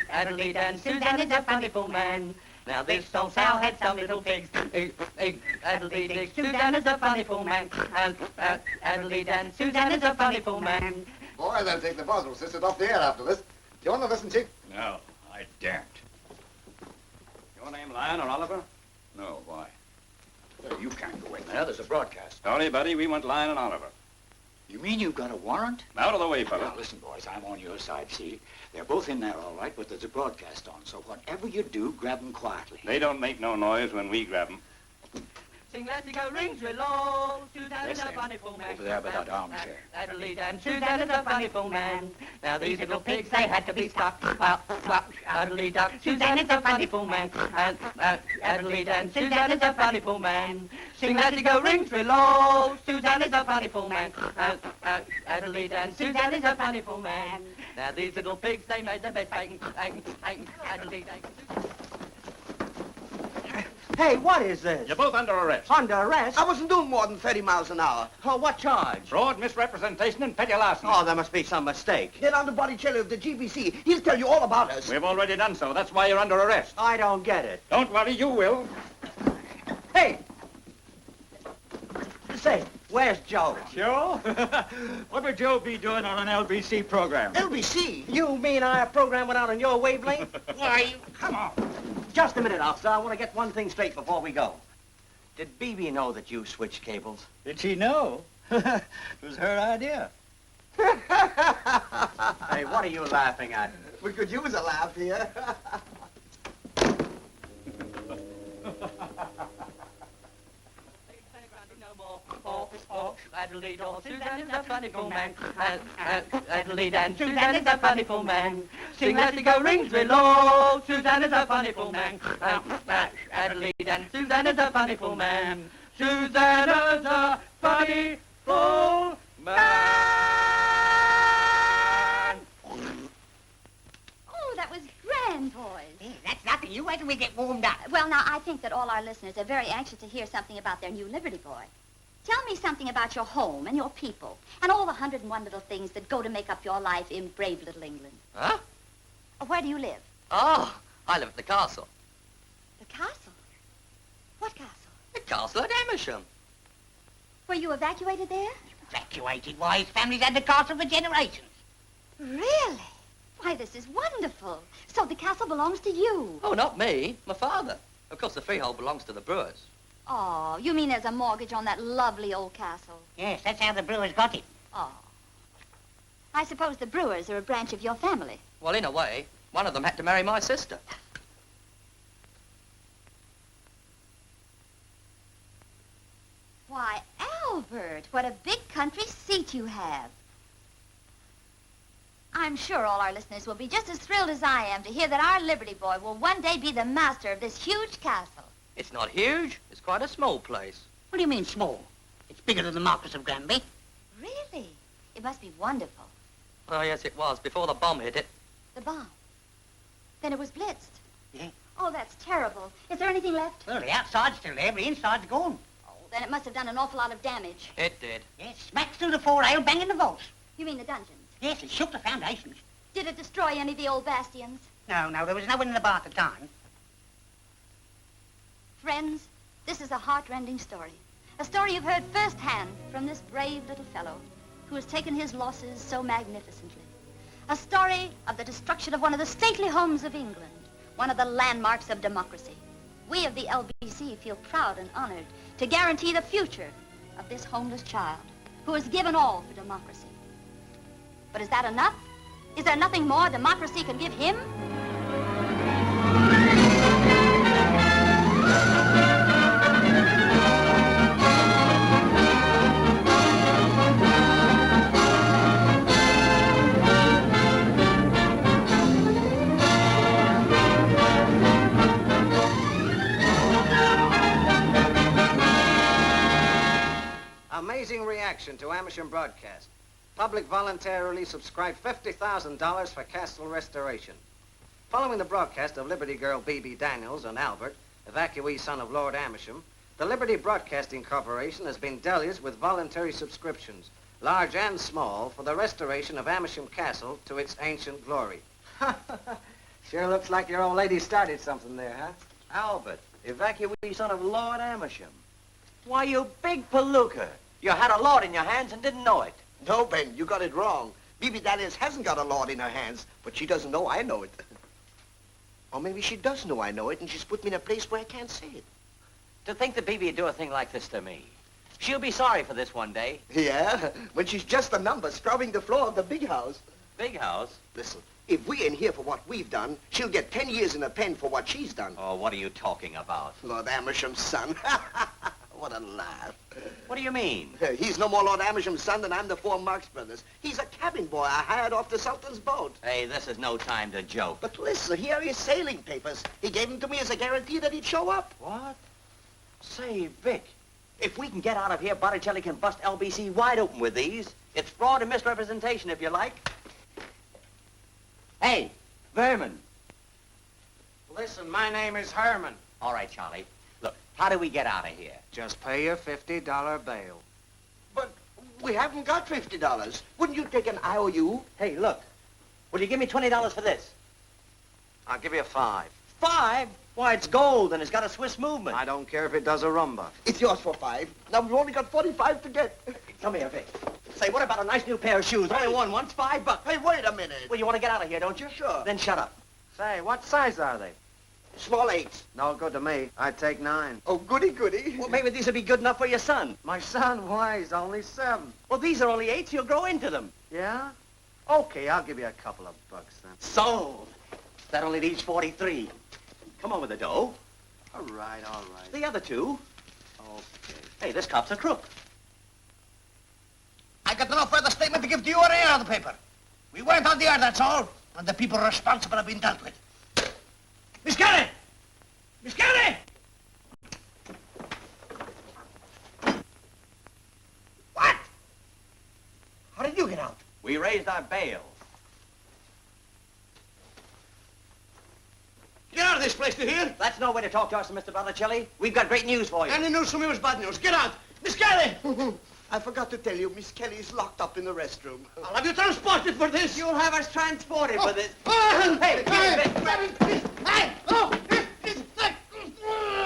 Addle-dee-dan, Susanna's a funny fool man. Now this old sow had some little pigs. Addle-dee-dick, Susanna's a funny fool man. Addle-dee-dan, Susanna's a funny fool man. Boy, they'll take the Boswell sisters off the air after this. Do you want to listen, Chief? No, I daren't. Your name Lyon or Oliver? No, why? Well, you can't go in there. There's a broadcast. Sorry, buddy, we want Lyon and Oliver. You mean you've got a warrant? Out of the way, fella. Now, listen, boys, I'm on your side, see? They're both in there all right, but there's a broadcast on, so whatever you do, grab them quietly. They don't make no noise when we grab them. Sing let's go rings below, Susanna's a funny fool man. Over there by that armchair. Addle-dee-dan, Susanna's a funny fool man. Now these little pigs, they had to be stopped. Addle-dee-duck, Susanna's a funny fool man. Addle-dee-dan, Susanna's a funny fool man. Sing let's go rings below, Susanna's a funny fool man. Addle-dee-dan, Susanna's a funny fool man. Now these little pigs, they made the bed Addle-dee-dan. Hey, what is this? You're both under arrest. Under arrest? I wasn't doing more than 30 miles an hour. Oh, what charge? Fraud, misrepresentation, and petty larceny. Oh, there must be some mistake. Get on to Botticelli of the GBC. He'll tell you all about us. We've already done so. That's why you're under arrest. I don't get it. Don't worry, you will. Hey! Say, where's Joe? Joe? What would Joe be doing on an LBC program? LBC? You mean our program went out on your wavelength? Why, come on. Just a minute, officer. I want to get one thing straight before we go. Did Bebe know that you switched cables? Did she know? It was her idea. Hey, what are you laughing at? We could use a laugh here. Addle-dee-daw, Susanna's a funny fool man. Addle-dee-dan, Susanna's a funny fool man. Sing let's go rings below, Susanna's a funny fool man. Addle-dee-dan, Susanna's a funny fool man. Susanna's a funny fool man. Oh, that was grand, boys. Yeah, that's nothing. You wait till we get warmed up. Well, now, I think that all our listeners are very anxious to hear something about their new Liberty Boy. Tell me something about your home and your people and all the 101 little things that go to make up your life in brave little England. Huh? Where do you live? Oh, I live at the castle. The castle? What castle? The castle at Amersham. Were you evacuated there? Evacuated? Why, his family's had the castle for generations. Really? Why, this is wonderful. So the castle belongs to you. Oh, not me. My father. Of course, the freehold belongs to the Brewers. Oh, you mean there's a mortgage on that lovely old castle? Yes, that's how the Brewers got it. Oh. I suppose the Brewers are a branch of your family. Well, in a way, one of them had to marry my sister. Why, Albert, what a big country seat you have. I'm sure all our listeners will be just as thrilled as I am to hear that our Liberty Boy will one day be the master of this huge castle. It's not huge. It's quite a small place. What do you mean, small? It's bigger than the Marquis of Granby. Really? It must be wonderful. Oh, yes, it was, before the bomb hit it. The bomb? Then it was blitzed. Yeah. Oh, that's terrible. Is there anything left? Well, the outside's still there, but the inside's gone. Oh, then it must have done an awful lot of damage. It did. Yes, smack through the four-rail, banging the vaults. You mean the dungeons? Yes, it shook the foundations. Did it destroy any of the old bastions? No, there was no one in the bar at the time. Friends, this is a heart-rending story. A story you've heard firsthand from this brave little fellow who has taken his losses so magnificently. A story of the destruction of one of the stately homes of England, one of the landmarks of democracy. We of the LBC feel proud and honored to guarantee the future of this homeless child who has given all for democracy. But is that enough? Is there nothing more democracy can give him? Amazing reaction to Amersham broadcast. Public voluntarily subscribed $50,000 for castle restoration. Following the broadcast of Liberty Girl Bebe Daniels and Albert, evacuee son of Lord Amersham, the Liberty Broadcasting Corporation has been deluged with voluntary subscriptions, large and small, for the restoration of Amersham Castle to its ancient glory. Sure looks like your old lady started something there, huh? Albert, evacuee son of Lord Amersham. Why, you big palooka. You had a lord in your hands and didn't know it. No, Ben, you got it wrong. Bebe Daniels hasn't got a lord in her hands, but she doesn't know I know it. Or maybe she does know I know it, and she's put me in a place where I can't say it. To think that Bebe would do a thing like this to me. She'll be sorry for this one day. Yeah, when she's just a number scrubbing the floor of the big house. Big house? Listen, if we ain't here for what we've done, she'll get 10 years in a pen for what she's done. Oh, what are you talking about? Lord Amersham's son. What a laugh. What do you mean? He's no more Lord Amersham's son than I'm the four Marx brothers. He's a cabin boy I hired off the Sultan's boat. Hey, this is no time to joke. But listen, here are his sailing papers. He gave them to me as a guarantee that he'd show up. What? Say, Vic, if we can get out of here, Botticelli can bust LBC wide open with these. It's fraud and misrepresentation, if you like. Hey, Vermin. Listen, my name is Herman. All right, Charlie. Look, how do we get out of here? Just pay your $50 bail. But we haven't got $50. Wouldn't you take an IOU? Hey, look. Will you give me $20 for this? I'll give you $5. $5? Why, it's gold and it's got a Swiss movement. I don't care if it does a rumba. It's yours for $5. Now we've only got 45 to get. Come here, Vic. Say, what about a nice new pair of shoes? Only one once, $5. Hey, wait a minute. Well, you want to get out of here, don't you? Sure. Then shut up. Say, what size are they? Small 8s. No good to me. I'd take 9. Oh, goody, goody. Well, maybe these would be good enough for your son. My son, why, he's only 7. Well, these are only 8s. You'll grow into them. Yeah? Okay, I'll give you a couple of bucks then. Sold. That only leaves 43. Come on with the dough. All right, all right. The other 2. Okay. Hey, this cop's a crook. I got no further statement to give to you or any other paper. We weren't on the air, that's all. And the people responsible have been dealt with. Miss Kelly! Miss Kelly! What? How did you get out? We raised our bail. Get out of this place, do you hear? That's no way to talk to us, Mr. Botticelli. We've got great news for you. Any news from you is bad news. Get out! Miss Kelly! I forgot to tell you, Miss Kelly's locked up in the restroom. I'll have you transported for this. You'll have us transported for this. Hey! Hey! Oh!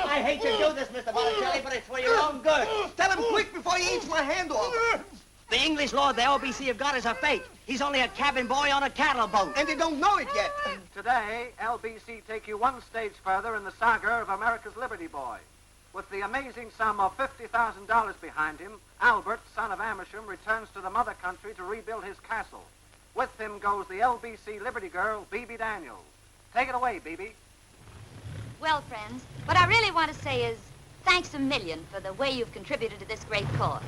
I hate to do this, Mr. Botticelli, but it's for your own good. Tell him quick before he eats my hand off. The English lord the LBC have got is a fake. He's only a cabin boy on a cattle boat. And they don't know it yet. Today, LBC take you one stage further in the saga of America's Liberty Boy. With the amazing sum of $50,000 behind him, Albert, son of Amersham, returns to the mother country to rebuild his castle. With him goes the LBC Liberty girl, Bebe Daniels. Take it away, Bebe. Well, friends, what I really want to say is thanks a million for the way you've contributed to this great cause.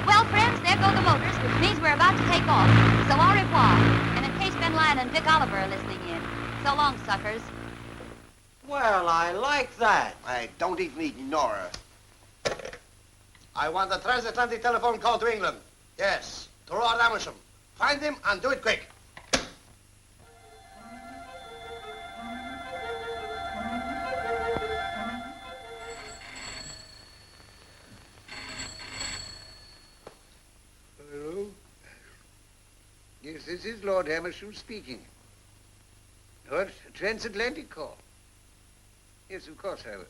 Well, friends, there go the motors, which means we're about to take off. So au revoir. And in case Ben Lyon and Vic Oliver are listening in, so long, suckers. Well, I like that. I don't even ignore her. I want a transatlantic telephone call to England. Yes, to Lord Amersham. Find him and do it quick. Hello? Yes, this is Lord Amersham speaking. What? A transatlantic call? Yes, of course I will.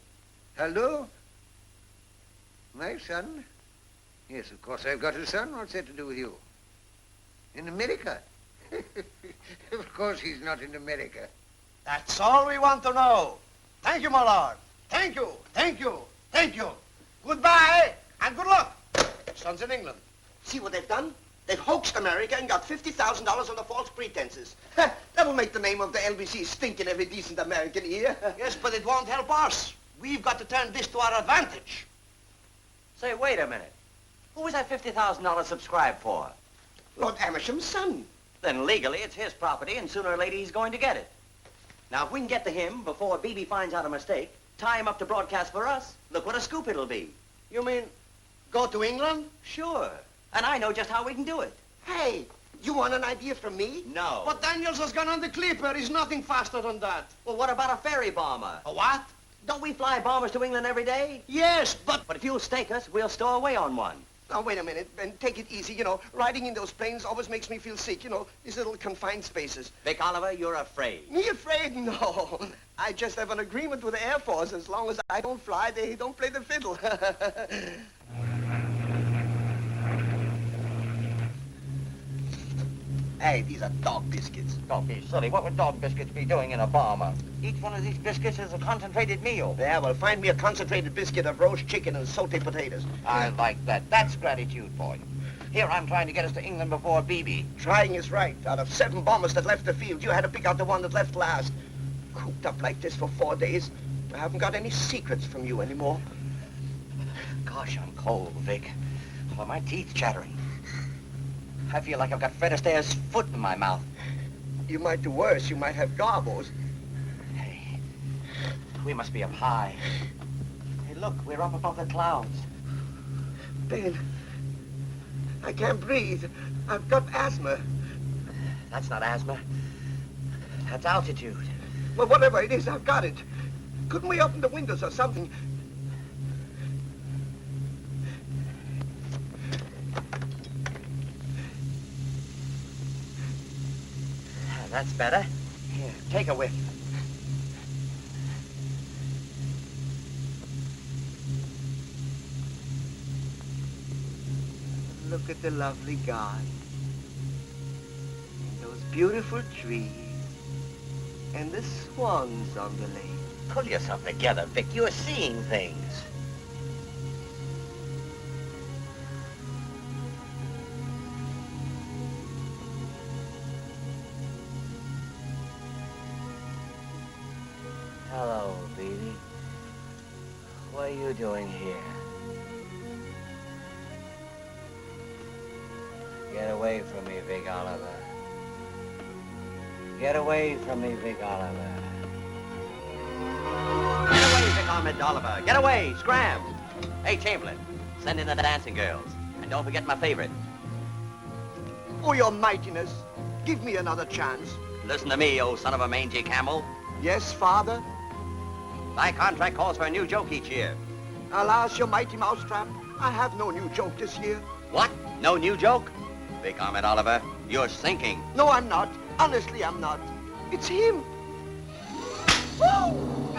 Hello? My son? Yes, of course I've got a son. What's that to do with you? In America? Of course he's not in America. That's all we want to know. Thank you, my lord. Thank you, thank you, thank you. Goodbye and good luck. Son's in England. See what they've done? They've hoaxed America and got $50,000 on the false pretenses. That'll make the name of the LBC stink in every decent American ear. Yes, but it won't help us. We've got to turn this to our advantage. Say, wait a minute. Who was that $50,000 subscribed for? Lord Amersham's son. Then legally it's his property, and sooner or later he's going to get it. Now, if we can get to him before Bebe finds out a mistake, tie him up to broadcast for us, look what a scoop it'll be. You mean go to England? Sure. And I know just how we can do it. Hey, you want an idea from me? No. But Daniels has gone on the Clipper. He's nothing faster than that. Well, what about a ferry bomber? A what? Don't we fly bombers to England every day? Yes, but... But if you'll stake us, we'll stow away on one. Now, wait a minute, and take it easy. You know, riding in those planes always makes me feel sick. You know, these little confined spaces. Vic Oliver, you're afraid. Me afraid? No. I just have an agreement with the Air Force. As long as I don't fly, they don't play the fiddle. Hey, these are dog biscuits. Don't be silly. What would dog biscuits be doing in a bomber? Each one of these biscuits is a concentrated meal. Yeah, well, find me a concentrated biscuit of roast chicken and sauté potatoes. I like that. That's gratitude for you. Here, I'm trying to get us to England before Bebe. Trying is right. Out of 7 bombers that left the field, you had to pick out the one that left last. Cooped up like this for 4 days. I haven't got any secrets from you anymore. Gosh, I'm cold, Vic. Well, my teeth chattering. I feel like I've got Fred Astaire's foot in my mouth. You might do worse. You might have garbos. Hey, we must be up high. Hey, look, we're up above the clouds. Ben, I can't breathe. I've got asthma. That's not asthma. That's altitude. Well, whatever it is, I've got it. Couldn't we open the windows or something? That's better. Here, take a whiff. Look at the lovely garden. And those beautiful trees. And the swans on the lake. Pull yourself together, Vic. You're seeing things. Hello, Bebe. What are you doing here? Get away from me, Vic Oliver. Get away from me, Vic Oliver. Get away, Vic Oliver. Get away, scram. Hey, Chamberlain, send in the dancing girls. And don't forget my favorite. Oh, your mightiness. Give me another chance. Listen to me, old son of a mangy camel. Yes, Father? My contract calls for a new joke each year. Alas, your mighty mousetrap. I have no new joke this year. What? No new joke? Vic Oliver, you're sinking. No, I'm not. Honestly, I'm not. It's him. Woo!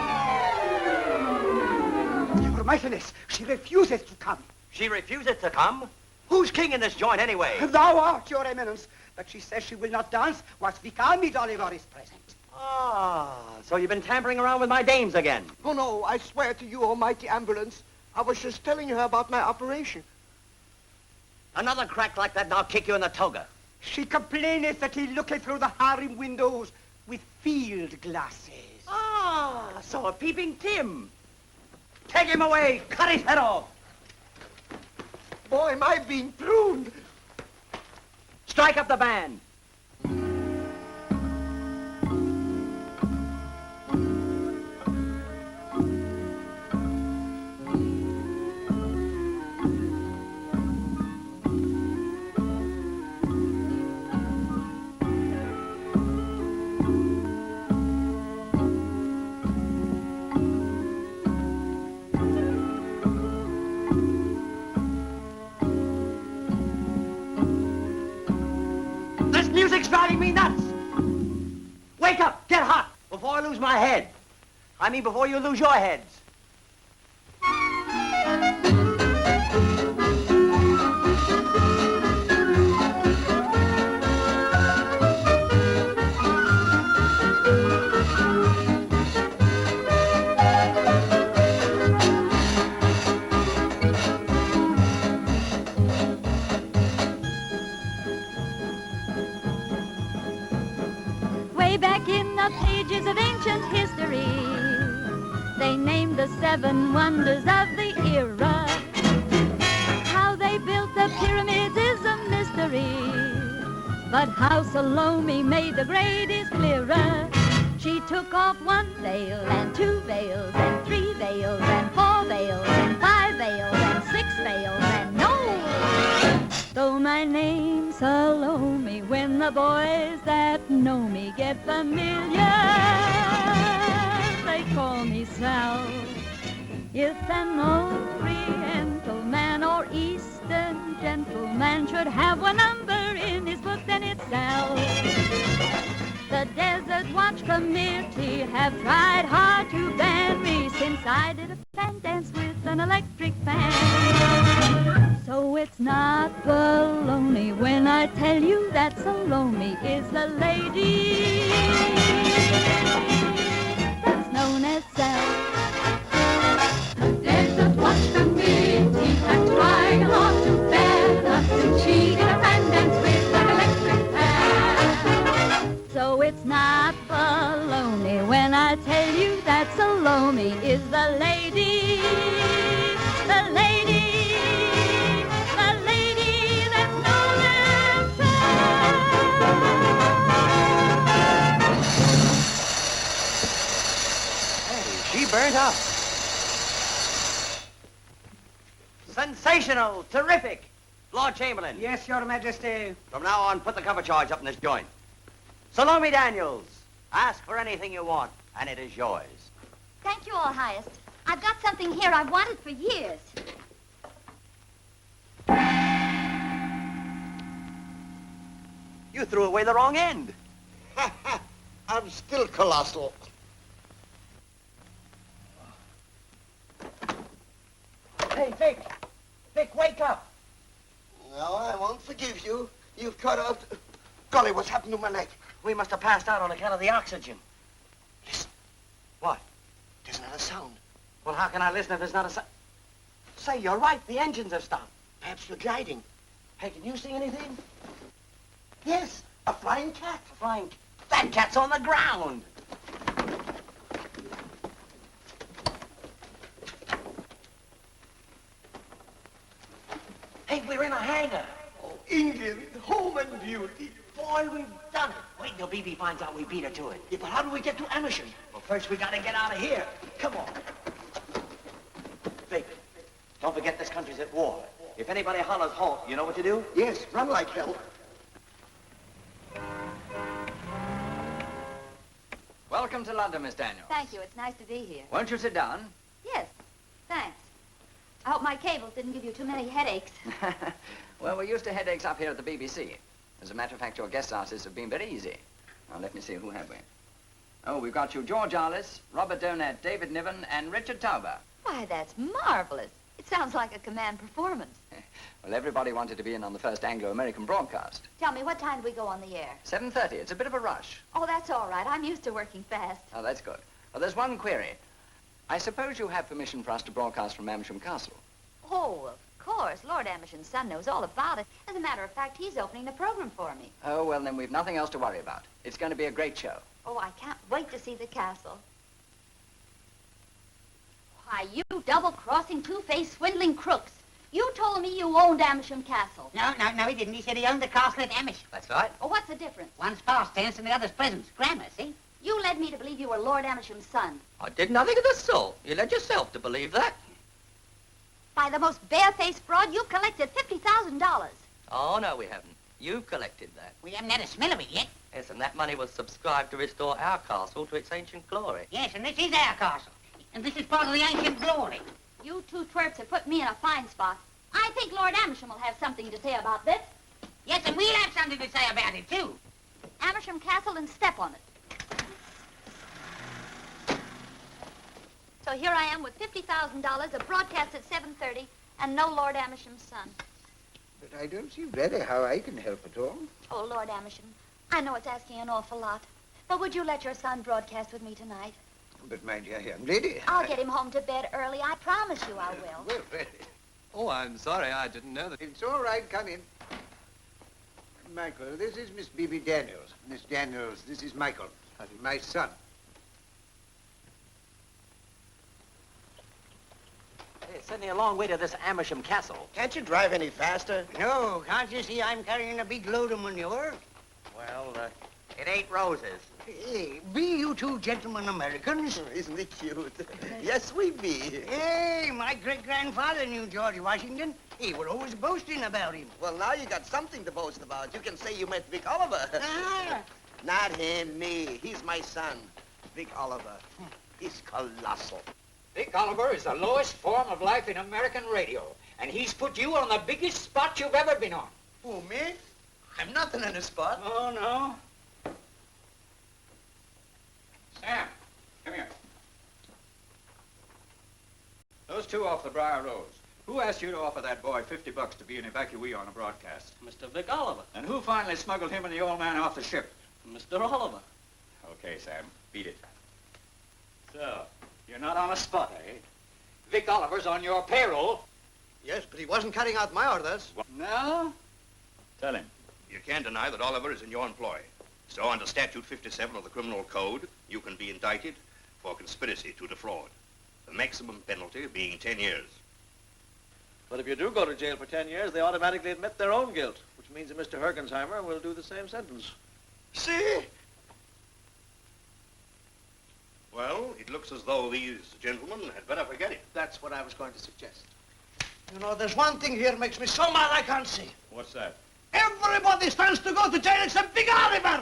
Your Mightiness, she refuses to come. She refuses to come? Who's king in this joint anyway? Thou art, Your Eminence. But she says she will not dance whilst Vic Oliver is present. Ah, so you've been tampering around with my dames again. Oh, no, I swear to you, almighty ambulance, I was just telling her about my operation. Another crack like that and I'll kick you in the toga. She complaineth that he looketh through the harem windows with field glasses. Ah, so a peeping Tim. Take him away, cut his head off. Boy, am I being pruned. Strike up the band. Music's driving me nuts. Wake up, get hot, before I lose my head. I mean, before you lose your heads. back in the pages of ancient history. They named the 7 wonders of the era. How they built the pyramids is a mystery, but how Salome made the grade is clearer. She took off 1 veil and 2 veils and 3 veils and 4 veils and 5 veils and 6 veils and no. Though my name's Salome, when the boys that know me get familiar, they call me Sal. If an Oriental man or Eastern gentleman should have 1 number in his book, then it's Sal. The Desert Watch Committee have tried hard to ban me since I did a fan dance with an electric fan. So it's not baloney when I tell you that Salome is the lady that's known as Sal. The Desert Watch Committee have tried hard to ban us since she did a fan dance with an electric fan. So it's not baloney when I tell you that Salome is the lady that's known as Hey, she burnt up. Sensational, terrific. Lord Chamberlain. Yes, Your Majesty. From now on, put the cover charge up in this joint. Salome Daniels, ask for anything you want, and it is yours. Thank you, All Highest. I've got something here I've wanted for years. You threw away the wrong end. I'm still colossal. Hey, Vic. Vic, wake up. No, I won't forgive you. You've cut out... Golly, what's happened to my leg? We must have passed out on account of the oxygen. Listen. What? There's not a sound. Well, how can I listen if there's not a sound? Say, you're right. The engines have stopped. Perhaps you're gliding. Hey, can you see anything? Yes, a flying cat. A flying... That cat's on the ground. Hey, we're in a hangar. Oh, England, home and beauty. Boy, we've done it. Wait till Bebe finds out we beat her to it. Yeah, but how do we get to Amersham? Well, first we gotta get out of here. Come on. Vic, don't forget this country's at war. If anybody hollers halt, you know what to do? Yes, run like hell. Welcome to London, Miss Daniels. Thank you. It's nice to be here. Won't you sit down? Yes, thanks. I hope my cables didn't give you too many headaches. Well, we're used to headaches up here at the BBC. As a matter of fact, your guest artists have been very easy. Now, let me see, who have we? Oh, we've got you George Arliss, Robert Donat, David Niven, and Richard Tauber. Why, that's marvelous. It sounds like a command performance. Well, everybody wanted to be in on the first Anglo-American broadcast. Tell me, what time do we go on the air? 7:30. It's a bit of a rush. Oh, that's all right. I'm used to working fast. Oh, that's good. Well, there's one query. I suppose you have permission for us to broadcast from Amersham Castle? Oh, of course. Lord Amersham's son knows all about it. As a matter of fact, he's opening the program for me. Oh, well, then we've nothing else to worry about. It's going to be a great show. Oh, I can't wait to see the castle. Why, you double-crossing, two-faced, swindling crooks. You told me you owned Amersham Castle. No, he didn't. He said he owned the castle at Amersham. That's right. Oh, what's the difference? One's past tense and the other's present. Grammar, see? You led me to believe you were Lord Amersham's son. I did nothing of the sort. You led yourself to believe that. By the most barefaced fraud, you've collected $50,000. Oh, no, we haven't. You collected that. We haven't had a smell of it yet. Yes, and that money was subscribed to restore our castle to its ancient glory. Yes, and this is our castle. And this is part of the ancient glory. You two twerps have put me in a fine spot. I think Lord Amersham will have something to say about this. Yes, and we'll have something to say about it, too. Amersham Castle and step on it. So here I am with $50,000, a broadcast at 7:30, and no Lord Amersham's son. But I don't see really how I can help at all. Oh, Lord Amersham, I know it's asking an awful lot, but would you let your son broadcast with me tonight? But, my dear young lady... I'll get him home to bed early. I promise you I will. Well, really. Oh, I'm sorry. I didn't know that. It's all right. Come in. Michael, this is Miss Bebe Daniels. Miss Daniels, this is Michael. My son. Hey, it's certainly a long way to this Amersham castle. Can't you drive any faster? No, can't you see I'm carrying a big load of manure? Well, it ain't roses. Hey, be you two gentlemen Americans? Isn't it cute? Yes, we be. Hey, my great-grandfather knew George Washington. He was always boasting about him. Well, now you got something to boast about. You can say you met Vic Oliver. Ah. Not him, me. He's my son, Vic Oliver. He's colossal. Vic Oliver is the lowest form of life in American radio, and he's put you on the biggest spot you've ever been on. Who, me? I'm nothing in the spot. Oh, no. Sam, come here. Those two off the Briar Rose. Who asked you to offer that boy $50 to be an evacuee on a broadcast? Mr. Vic Oliver. And who finally smuggled him and the old man off the ship? Mr. Oliver. Okay, Sam, beat it. So, you're not on a spot, eh? Vic Oliver's on your payroll. Yes, but he wasn't carrying out my orders. No? Tell him. You can't deny that Oliver is in your employ. So under Statute 57 of the Criminal Code, you can be indicted for conspiracy to defraud. The maximum penalty being 10 years. But if you do go to jail for 10 years, they automatically admit their own guilt, which means that Mr. Hergensheimer will do the same sentence. See? Well, it looks as though these gentlemen had better forget it. That's what I was going to suggest. You know, there's one thing here makes me so mad I can't see. What's that? Everybody stands to go to jail except Vic Oliver!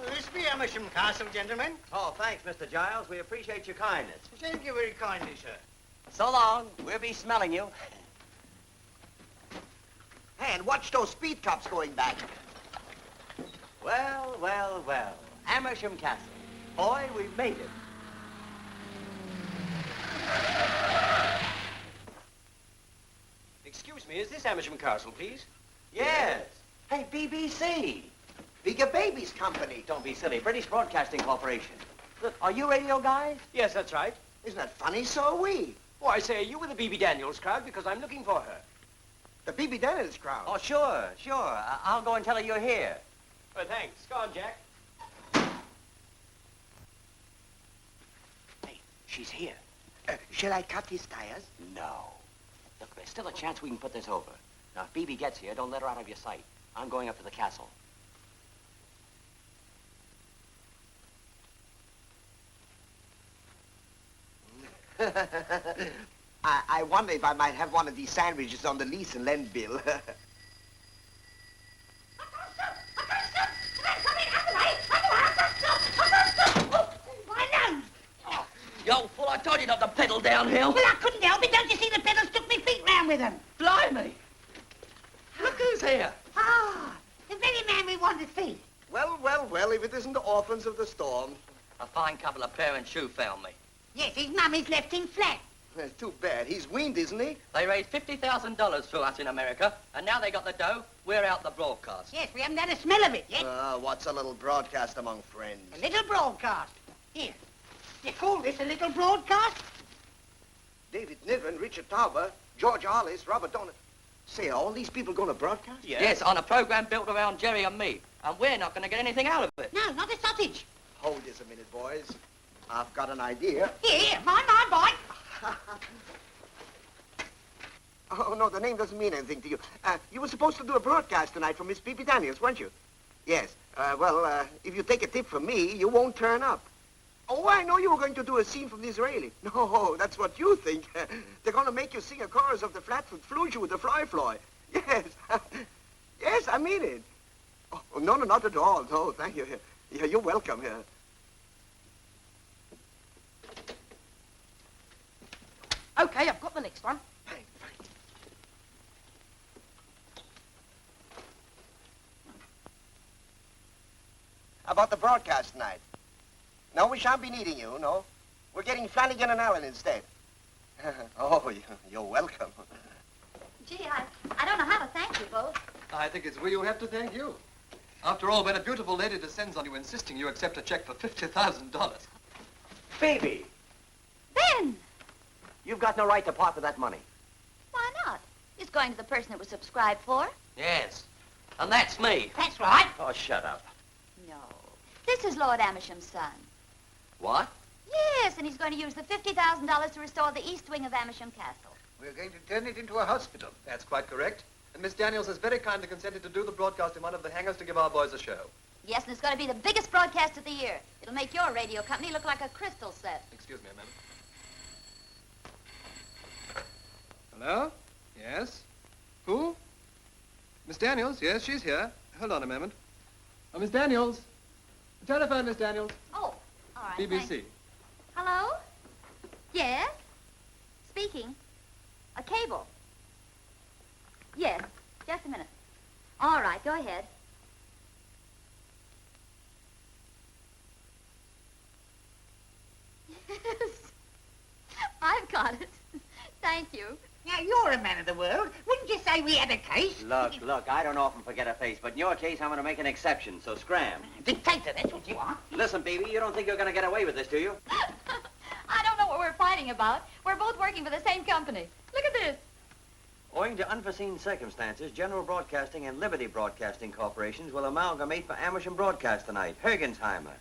This be Amersham Castle, gentlemen. Oh, thanks, Mr. Giles. We appreciate your kindness. Thank you very kindly, sir. So long. We'll be smelling you. Hey, and watch those speed cops going back. Well, well, well. Amersham Castle. Boy, we've made it. Excuse me, is this Amersham Castle, please? Yes. Hey, BBC. Bigger Babies Company. Don't be silly. British Broadcasting Corporation. Look, are you radio guys? Yes, that's right. Isn't that funny? So are we. Oh, I say, are you with the Bebe Daniels crowd? Because I'm looking for her. The Bebe Daniels crowd? Oh, sure, sure. I'll go and tell her you're here. Oh, thanks. Go on, Jack. Hey, she's here. Shall I cut his tires? No. Look, there's still a chance we can put this over. Now, if Bebe gets here, don't let her out of your sight. I'm going up to the castle. I wonder if I might have one of these sandwiches on the lease and lend bill. You old fool, I told you not to pedal downhill. Well, I couldn't help it. Don't you see the pedals took me feet round with them? Blimey. Look who's here. Ah, the very man we wanted to see. Well, well, well, if it isn't the orphans of the storm. A fine couple of parents shoe found me. Yes, his mummy's left him flat. That's too bad. He's weaned, isn't he? They raised $50,000 for us in America, and now they got the dough. We're out the broadcast. Yes, we haven't had a smell of it yet. What's a little broadcast among friends? A little broadcast. Here. You call this a little broadcast? David Niven, Richard Tauber, George Arliss, Robert Donner. Say, are all these people going to broadcast? Yes, on a program built around Jerry and me. And we're not going to get anything out of it. No, not a sausage. Hold this a minute, boys. I've got an idea. Here, mine, boy. Oh, no, the name doesn't mean anything to you. You were supposed to do a broadcast tonight for Miss Bebe Daniels, weren't you? Yes. Well, if you take a tip from me, you won't turn up. Oh, I know you were going to do a scene from the Israeli. No, that's what you think. They're going to make you sing a chorus of the Flatfoot Fluge with the Fly Fly. Yes. Yes, I mean it. Oh, no, not at all. No, thank you. Yeah, you're welcome here. Okay, I've got the next one. How about the broadcast tonight? No, we shan't be needing you, no. We're getting Flanagan and Allen instead. Oh, you're welcome. Gee, I don't know how to thank you both. I think it's we who have to thank you. After all, when a beautiful lady descends on you insisting you accept a check for $50,000. Baby! Ben! You've got no right to part with that money. Why not? It's going to the person it was subscribed for. Yes. And that's me. That's right. Oh, shut up. No. This is Lord Amersham's son. What? Yes, and he's going to use the $50,000 to restore the east wing of Amersham Castle. We're going to turn it into a hospital. That's quite correct. And Miss Daniels has very kindly consented to do the broadcast in one of the hangars to give our boys a show. Yes, and it's going to be the biggest broadcast of the year. It'll make your radio company look like a crystal set. Excuse me a minute. Hello? Yes? Who? Miss Daniels? Yes, she's here. Hold on a moment. Oh, Miss Daniels. Telephone, Miss Daniels. Oh, all right. BBC. Thanks. Hello? Yes? Speaking. A cable. Yes, just a minute. All right, go ahead. Yes, I've got it. Thank you. Now, you're a man of the world. Wouldn't you say we had a case? Look, I don't often forget a face, but in your case, I'm going to make an exception, so scram. Dictator, that's what you are. Listen, Bebe, you don't think you're going to get away with this, do you? I don't know what we're fighting about. We're both working for the same company. Look at this. Owing to unforeseen circumstances, General Broadcasting and Liberty Broadcasting Corporations will amalgamate for Amersham Broadcast tonight. Hergensheimer.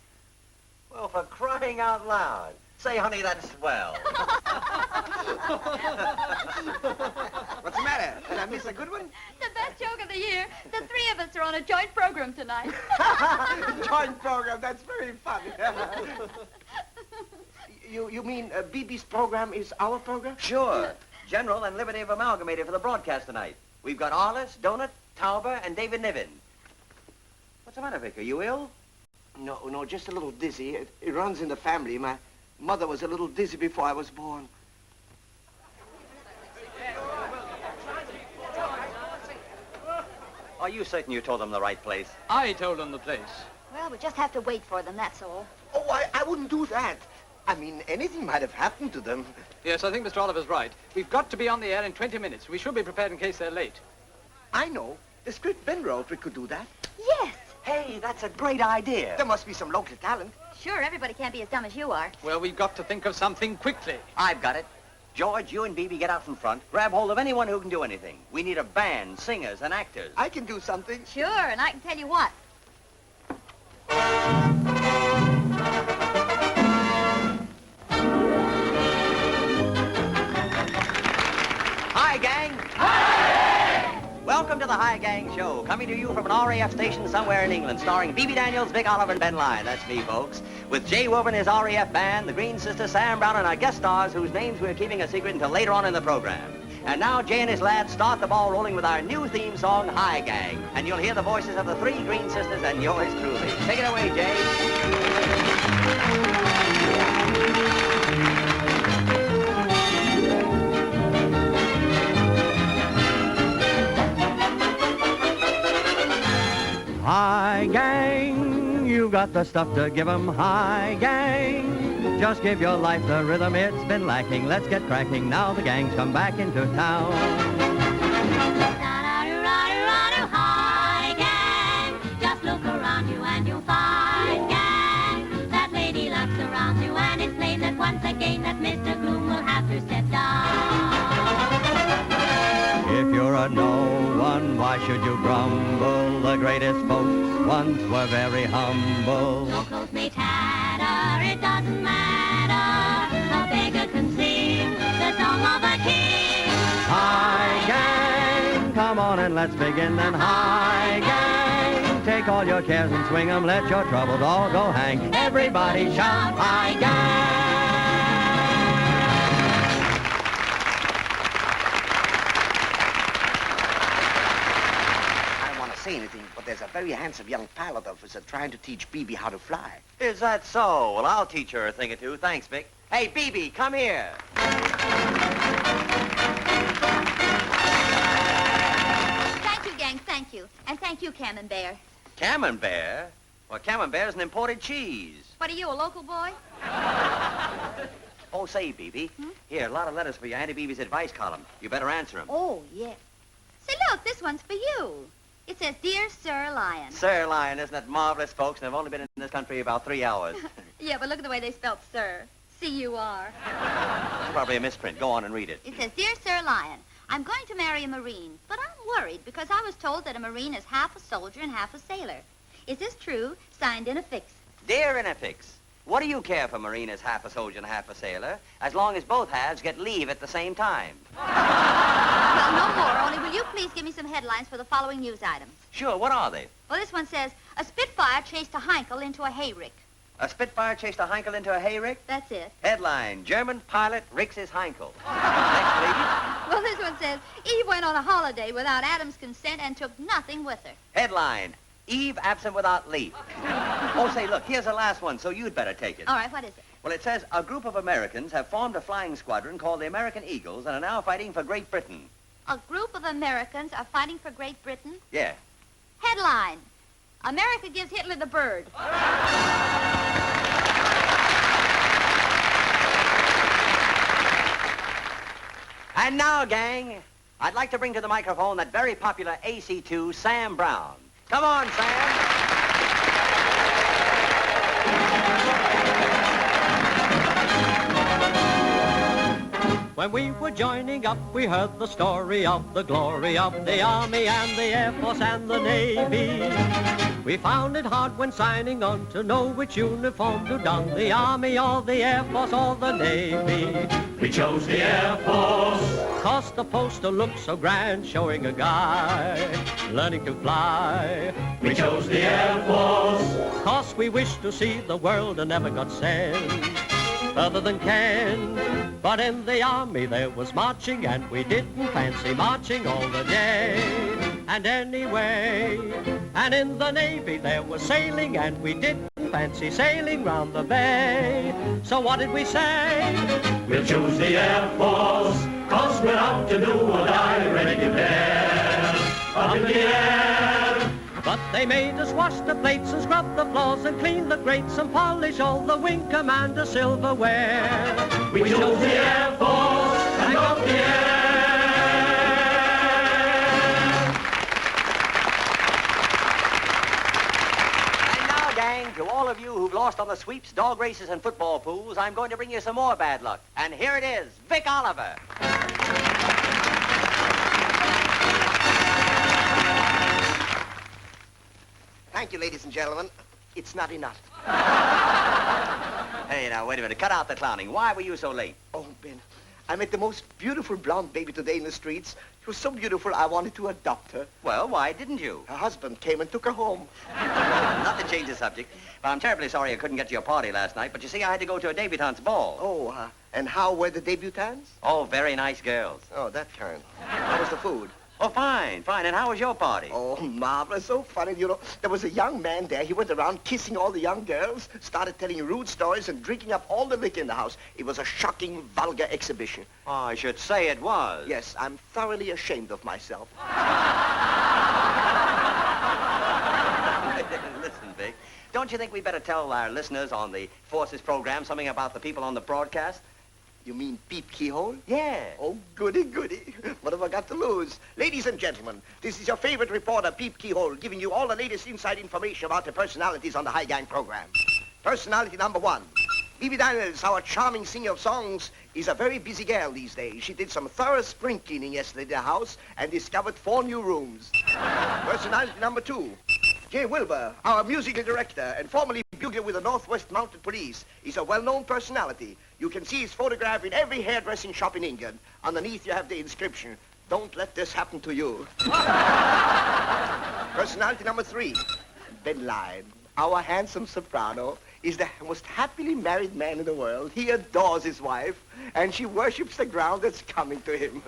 Well, for crying out loud. Say, honey, that's swell. What's the matter? Did I miss a good one? The best joke of the year. The three of us are on a joint program tonight. Joint program, that's very funny. You mean BB's program is our program? Sure. General and Liberty have amalgamated for the broadcast tonight. We've got Arliss, Donut, Tauber, and David Niven. What's the matter, Vic? Are you ill? No, just a little dizzy. It runs in the family. My mother was a little dizzy before I was born. Are you certain you told them the right place? I told them the place. Well, we just have to wait for them, that's all. Oh, I wouldn't do that. I mean, anything might have happened to them. Yes, I think Mr. Oliver's right. We've got to be on the air in 20 minutes. We should be prepared in case they're late. I know. The script Ben wrote, we could do that. Yes. Hey, that's a great idea. There must be some local talent. Sure, everybody can't be as dumb as you are. Well, we've got to think of something quickly. I've got it. George, you and Bebe get out in front. Grab hold of anyone who can do anything. We need a band, singers, and actors. I can do something. Sure, and I can tell you what. Hi, gang. Hi! Welcome to the Hi Gang Show, coming to you from an RAF station somewhere in England, starring Bebe Daniels, Vic Oliver, and Ben Lyon. That's me, folks. With Jay Wilbur and his RAF band, the Green Sister, Sam Browne, and our guest stars, whose names we're keeping a secret until later on in the program. And now Jay and his lads start the ball rolling with our new theme song, Hi Gang. And you'll hear the voices of the three Green Sisters and yours truly. Take it away, Jay. Hi, gang, you got the stuff to give 'em. Hi, gang, just give your life the rhythm it's been lacking. Let's get cracking now the gang's come back into town. Hi, gang, just look around you and you'll find, gang, that lady luck surrounds you, and it's plain that once again that Mr. Gloom will have to step down. If you're a no one, why should you grumble? The greatest folks once were very humble. Your clothes may tatter, it doesn't matter. A beggar can sing the song of a king. Hi, gang, come on and let's begin then. Hi, gang, take all your cares and swing 'em. Let your troubles all go hang. Everybody shout, hi, gang. Say anything, but there's a very handsome young pilot officer trying to teach Bebe how to fly. Is that so? Well, I'll teach her a thing or two. Thanks, Vic. Hey, Bebe, come here. Thank you, gang, thank you. And thank you, Camembert. Camembert? Well, Camembert's an imported cheese. What are you, a local boy? Oh, say, Bebe. Here, a lot of letters for your Auntie Bebe's advice column. You better answer them. Oh, yes. Say, look, this one's for you. It says, Dear Sir Lyon. Sir Lyon, isn't that marvelous, folks? And I've only been in this country about 3 hours. Yeah, but look at the way they spelled sir. C-U-R. It's probably a misprint. Go on and read it. It says, Dear Sir Lyon, I'm going to marry a Marine, but I'm worried because I was told that a Marine is half a soldier and half a sailor. Is this true? Signed in a fix. Dear Inafix, what do you care if a Marine is half a soldier and half a sailor, as long as both halves get leave at the same time? Well, no more, only will you please give me some headlines for the following news items? Sure, what are they? Well, this one says, a Spitfire chased a Heinkel into a hayrick. A Spitfire chased a Heinkel into a hayrick? That's it. Headline, German pilot ricks his Heinkel. Next, please. Well, this one says, Eve went on a holiday without Adam's consent and took nothing with her. Headline, Eve absent without leave. Oh, say, look, here's the last one, so you'd better take it. All right, what is it? Well, it says, a group of Americans have formed a flying squadron called the American Eagles and are now fighting for Great Britain. A group of Americans are fighting for Great Britain? Yeah. Headline, America gives Hitler the bird. And now, gang, I'd like to bring to the microphone that very popular AC2, Sam Browne. Come on, Sam. When we were joining up, we heard the story of the glory of the Army and the Air Force and the Navy. We found it hard when signing on to know which uniform to don, the Army or the Air Force or the Navy. We chose the Air Force, 'cause the poster looked so grand, showing a guy learning to fly. We chose the Air Force, 'cause we wished to see the world and never got sent further than Kent. But in the Army there was marching, and we didn't fancy marching all the day. And anyway, and in the Navy there was sailing, and we didn't fancy sailing round the bay. So what did we say? We'll choose the Air Force, 'cause we're out to do or die, ready to bear up in the air. But they made us wash the plates and scrub the floors and clean the grates and polish all the wing commander silverware. We chose the Air Force and got the air. And now, gang, to all of you who've lost on the sweeps, dog races, and football pools, I'm going to bring you some more bad luck. And here it is, Vic Oliver. Thank you, ladies and gentlemen. It's not enough. Hey, now, wait a minute. Cut out the clowning. Why were you so late? Oh, Ben, I met the most beautiful blonde baby today in the streets. She was so beautiful, I wanted to adopt her. Well, why didn't you? Her husband came and took her home. Not to change the subject, but I'm terribly sorry I couldn't get to your party last night. But you see, I had to go to a debutante's ball. Oh, and how were the debutantes? Oh, very nice girls. Oh, that kind. How was the food? Oh, fine, fine. And how was your party? Oh, marvelous. So funny. You know, there was a young man there. He went around kissing all the young girls, started telling rude stories and drinking up all the liquor in the house. It was a shocking, vulgar exhibition. Oh, I should say it was. Yes, I'm thoroughly ashamed of myself. Listen, Vic, don't you think we better tell our listeners on the Forces program something about the people on the broadcast? You mean Peep Keyhole? Yeah. Oh, goody, goody. What have I got to lose? Ladies and gentlemen, this is your favorite reporter, Peep Keyhole, giving you all the latest inside information about the personalities on the High Gang program. Personality number one. Bebe Daniels, our charming singer of songs, is a very busy gal these days. She did some thorough spring cleaning yesterday in the house and discovered 4 new rooms. Personality number two. Jay Wilbur, our musical director and formerly bugler with the Northwest Mounted Police, is a well-known personality. You can see his photograph in every hairdressing shop in England. Underneath you have the inscription, "Don't let this happen to you." Personality number 3, Ben Lyon, our handsome soprano, is the most happily married man in the world. He adores his wife, and she worships the ground that's coming to him.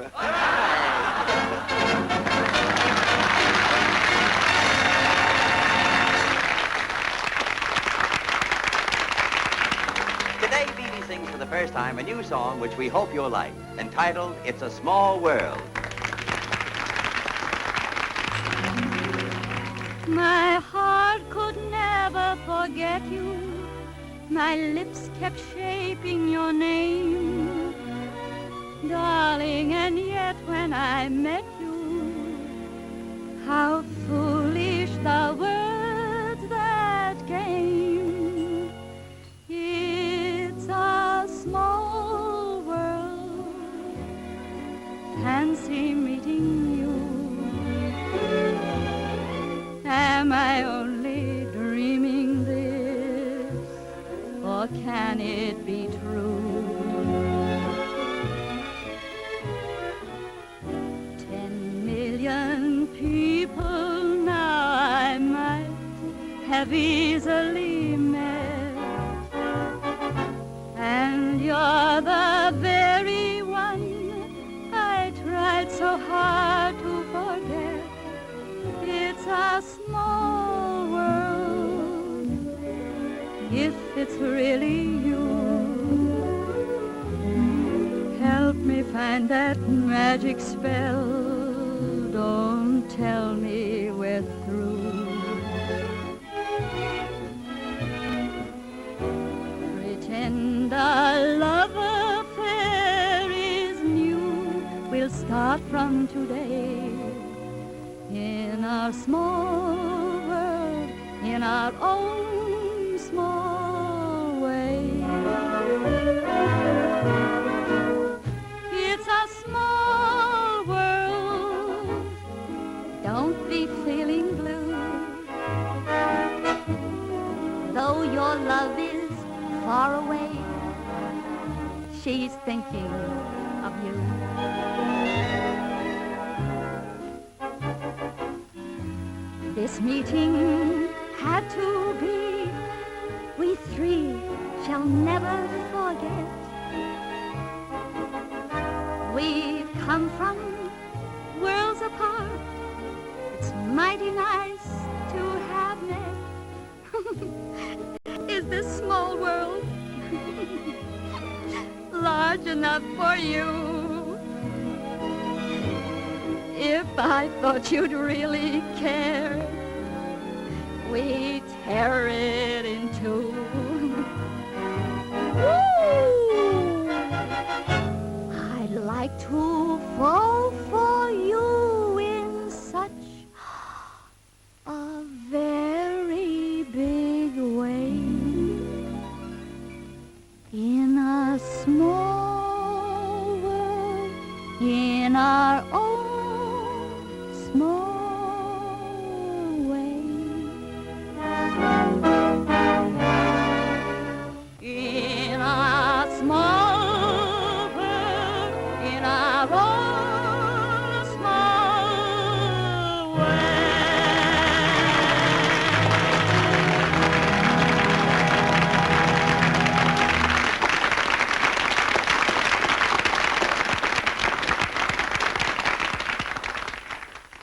Today, Bebe sings for the first time a new song which we hope you'll like, entitled It's a Small World. My heart could never forget you. My lips kept shaping your name, darling, and yet when I met you, how foolish the words that came. It's a small world fancy meeting you. Am I only dreaming this, or can it be true? 10 million people now I might have easily met, and you're the very one I tried so hard to forget. It's a small world, if it's really you. Help me find that magic spell. Don't tell me we're through. Pretend a love affair is new. We'll start from today. In our small world, in our own small way. It's a small world, don't be feeling blue. Though your love is far away, she's thinking of you. This meeting had to be, we three shall never forget. We've come from worlds apart, it's mighty nice to have met. Is this small world large enough for you? If I thought you'd really care, we'd tear it in two. Woo! I'd like to fall for you in such a very big way. In a small world, in our own small way. In a small world, in our own small way.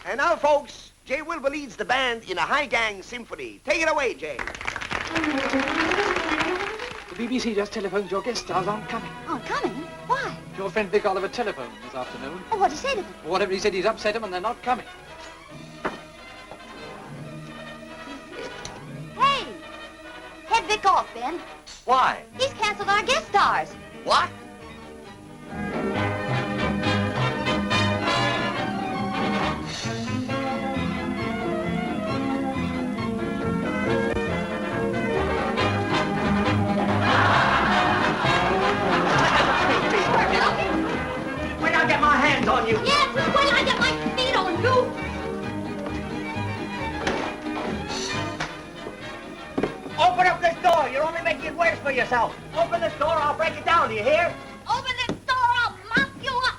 And now, folks, Jay Wilbur leads the band in a high gang symphony. Take it away, Jay. The BBC just telephoned your guest stars aren't coming. Aren't coming? Why? Your friend Vic Oliver telephoned this afternoon. Oh, what'd he say to them? Whatever he said, he's upset them and they're not coming. Hey! Head Vic off, Ben. Why? He's canceled our guest stars. What? When I get my hands on you. Yes, when I get my feet on you. Open up this door. You're only making it worse for yourself. Open this door, I'll break it down. Do you hear? Open this door, I'll mop you up.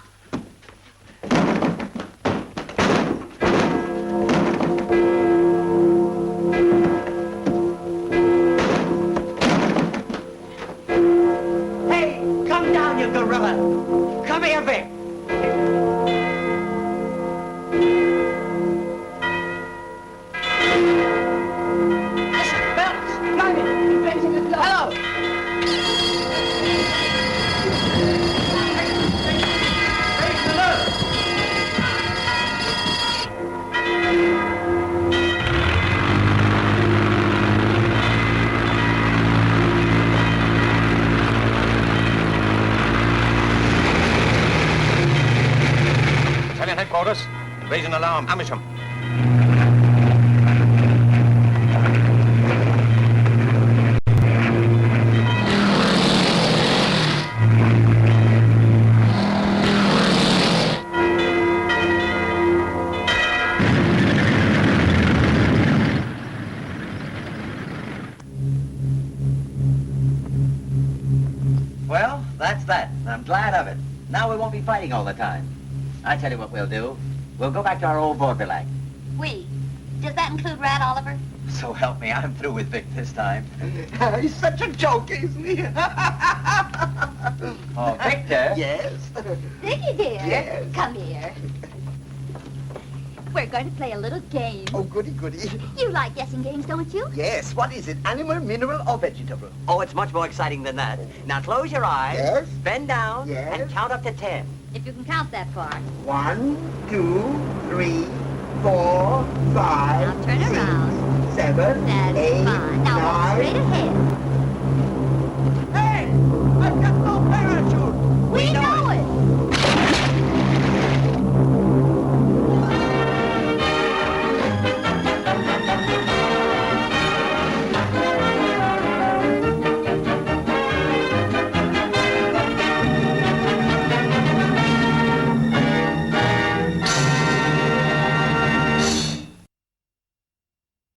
Hey, come down, you gorilla. Come here, Vic. Listen, bells. Blimey, he's raising his blood. Hello. Raise the load. Battalion headquarters. Raising alarm. Amersham. that, and I'm glad of it. Now we won't be fighting all the time. I tell you what we'll do. We'll go back to our old vaudeville act. We. Does that include Rat Oliver? So help me, I'm through with Vic this time. He's such a joke, isn't he? Oh, Victor? Yes. Dickie, dear. Yes. Come here. We're going to play a little game. Oh, goody, goody. You like guessing games, don't you? Yes. What is it? Animal, mineral, or vegetable? Oh, it's much more exciting than that. Now close your eyes, Yes. bend down, Yes. and count up to 10. If you can count that far. 1, 2, 3, 4, 5, Now turn 6, around. 7, That's 8, fine. Now walk 9. straight ahead.